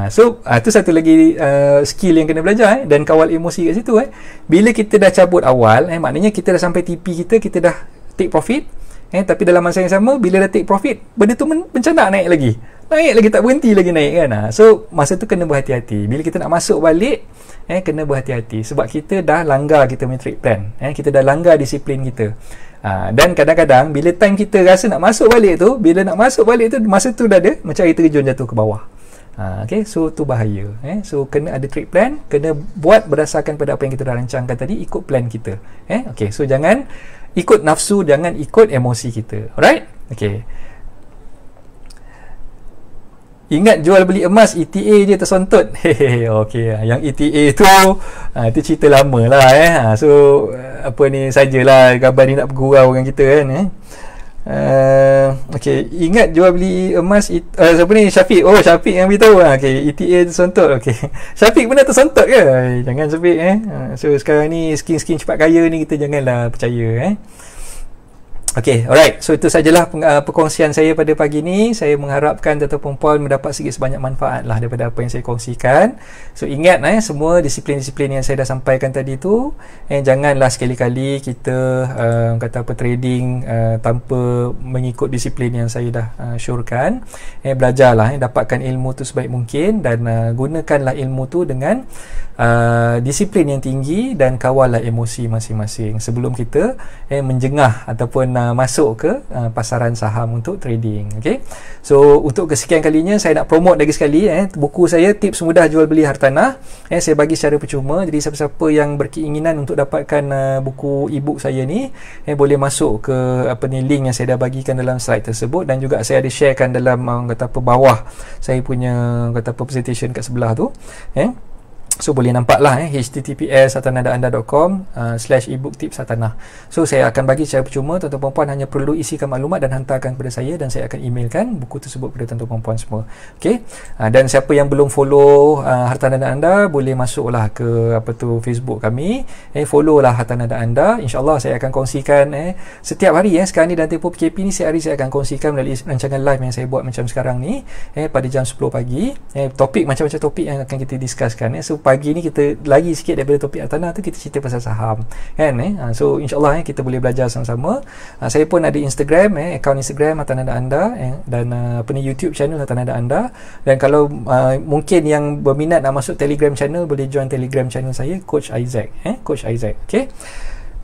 So tu satu lagi skill yang kena belajar dan kawal emosi kat situ. Bila kita dah cabut awal, maknanya kita dah sampai TP kita dah take profit. Tapi dalam masa yang sama, bila dah take profit, benda tu mencanak naik lagi, tak berhenti lagi naik kan. So masa tu kena berhati-hati. Bila kita nak masuk balik, kena berhati-hati sebab kita dah langgar kita punya trade plan. Kita dah langgar disiplin kita. Dan kadang-kadang bila time kita rasa nak masuk balik tu, masa tu dah ada macam air terjun jatuh ke bawah. Okay, so tu bahaya. So kena ada trade plan, kena buat berdasarkan pada apa yang kita dah rancangkan tadi, ikut plan kita. Okay, so jangan ikut nafsu, jangan ikut emosi kita. Alright? Okay. Ingat jual beli emas ETA je tersontot. Okay, yang ETA tu itu cerita lama lah. So apa ni sajalah gambar ni nak bergurau dengan kita kan. Okay, ingat jual beli emas siapa ni? Syafiq. Oh, Syafiq yang beritahu. Okay, ETA tersontot. Okay, Syafiq benar tersontot ke? Jangan Syafiq. So sekarang ni skin cepat kaya ni kita janganlah percaya. Okay, alright. So itu sajalah perkongsian saya pada pagi ni. Saya mengharapkan tuan-tuan perempuan mendapat sedikit sebanyak manfaat lah daripada apa yang saya kongsikan. So ingat semua disiplin-disiplin yang saya dah sampaikan tadi tu, janganlah sekali-kali kita kata apa trading tanpa mengikut disiplin yang saya dah syorkan. Belajarlah, dapatkan ilmu tu sebaik mungkin dan gunakanlah ilmu tu dengan disiplin yang tinggi dan kawallah emosi masing-masing sebelum kita menjengah ataupun masuk ke pasaran saham untuk trading. Okay, so untuk kesekian kalinya saya nak promote lagi sekali buku saya Tips Mudah Jual Beli Hartanah. Saya bagi secara percuma, jadi siapa-siapa yang berkeinginan untuk dapatkan buku e-book saya ni boleh masuk ke link yang saya dah bagikan dalam slide tersebut, dan juga saya ada sharekan dalam bawah saya punya presentation kat sebelah tu. So boleh nampak lah https://hartanahanda.com/ebook tips hartanah. So saya akan bagi secara percuma, tuan-tuan perempuan hanya perlu isikan maklumat dan hantarkan kepada saya dan saya akan emailkan buku tersebut kepada tuan-tuan perempuan semua. Okay, dan siapa yang belum follow Hartanah Anda boleh masuklah ke Facebook kami, follow lah Hartanah Anda. InsyaAllah saya akan kongsikan setiap hari sekarang ni dalam tempoh PKP ni, setiap hari saya akan kongsikan melalui rancangan live yang saya buat macam sekarang ni pada jam 10 pagi. Topik macam-macam topik yang akan kita discusskan. So pagi ni kita lagi sikit daripada topik hartanah tu, kita cerita pasal saham kan. So insyaAllah kita boleh belajar sama-sama. Saya pun ada Instagram, akaun Instagram Hartanah Anda, dan YouTube channel Hartanah Anda. Dan kalau mungkin yang berminat nak masuk Telegram channel, boleh join Telegram channel saya, Coach Isaac. Coach Isaac. Okay,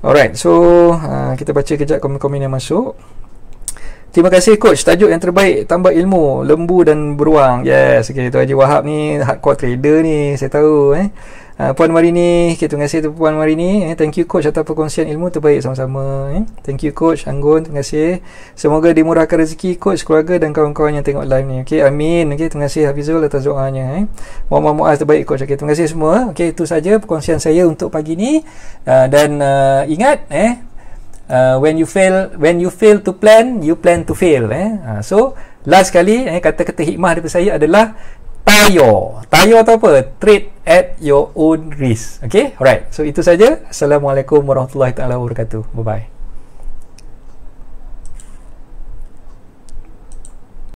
alright. So kita baca kejap komen-komen yang masuk. Terima kasih Coach, tajuk yang terbaik, tambah ilmu, lembu dan beruang. Yes, okay, tu Haji Wahab ni hardcore trader ni, saya tahu. Puan Marini, okay, terima kasih tu Puan Marini. Thank you Coach atas perkongsian ilmu terbaik sama-sama. Thank you Coach Anggun, terima kasih. Semoga dimurahkan rezeki Coach, keluarga dan kawan-kawan yang tengok live ni. Okay, amin. Okay, terima kasih Hafizul atas doanya. Muhammad Muaz terbaik Coach. Okay, terima kasih semua. Okay, itu saja perkongsian saya untuk pagi ni. Dan ingat when you fail to plan, you plan to fail. So last kali kata-kata hikmah daripada saya adalah tayo atau apa? Trade at your own risk. Okay, alright. So itu saja. Assalamualaikum warahmatullahi taala wabarakatuh. Bye bye.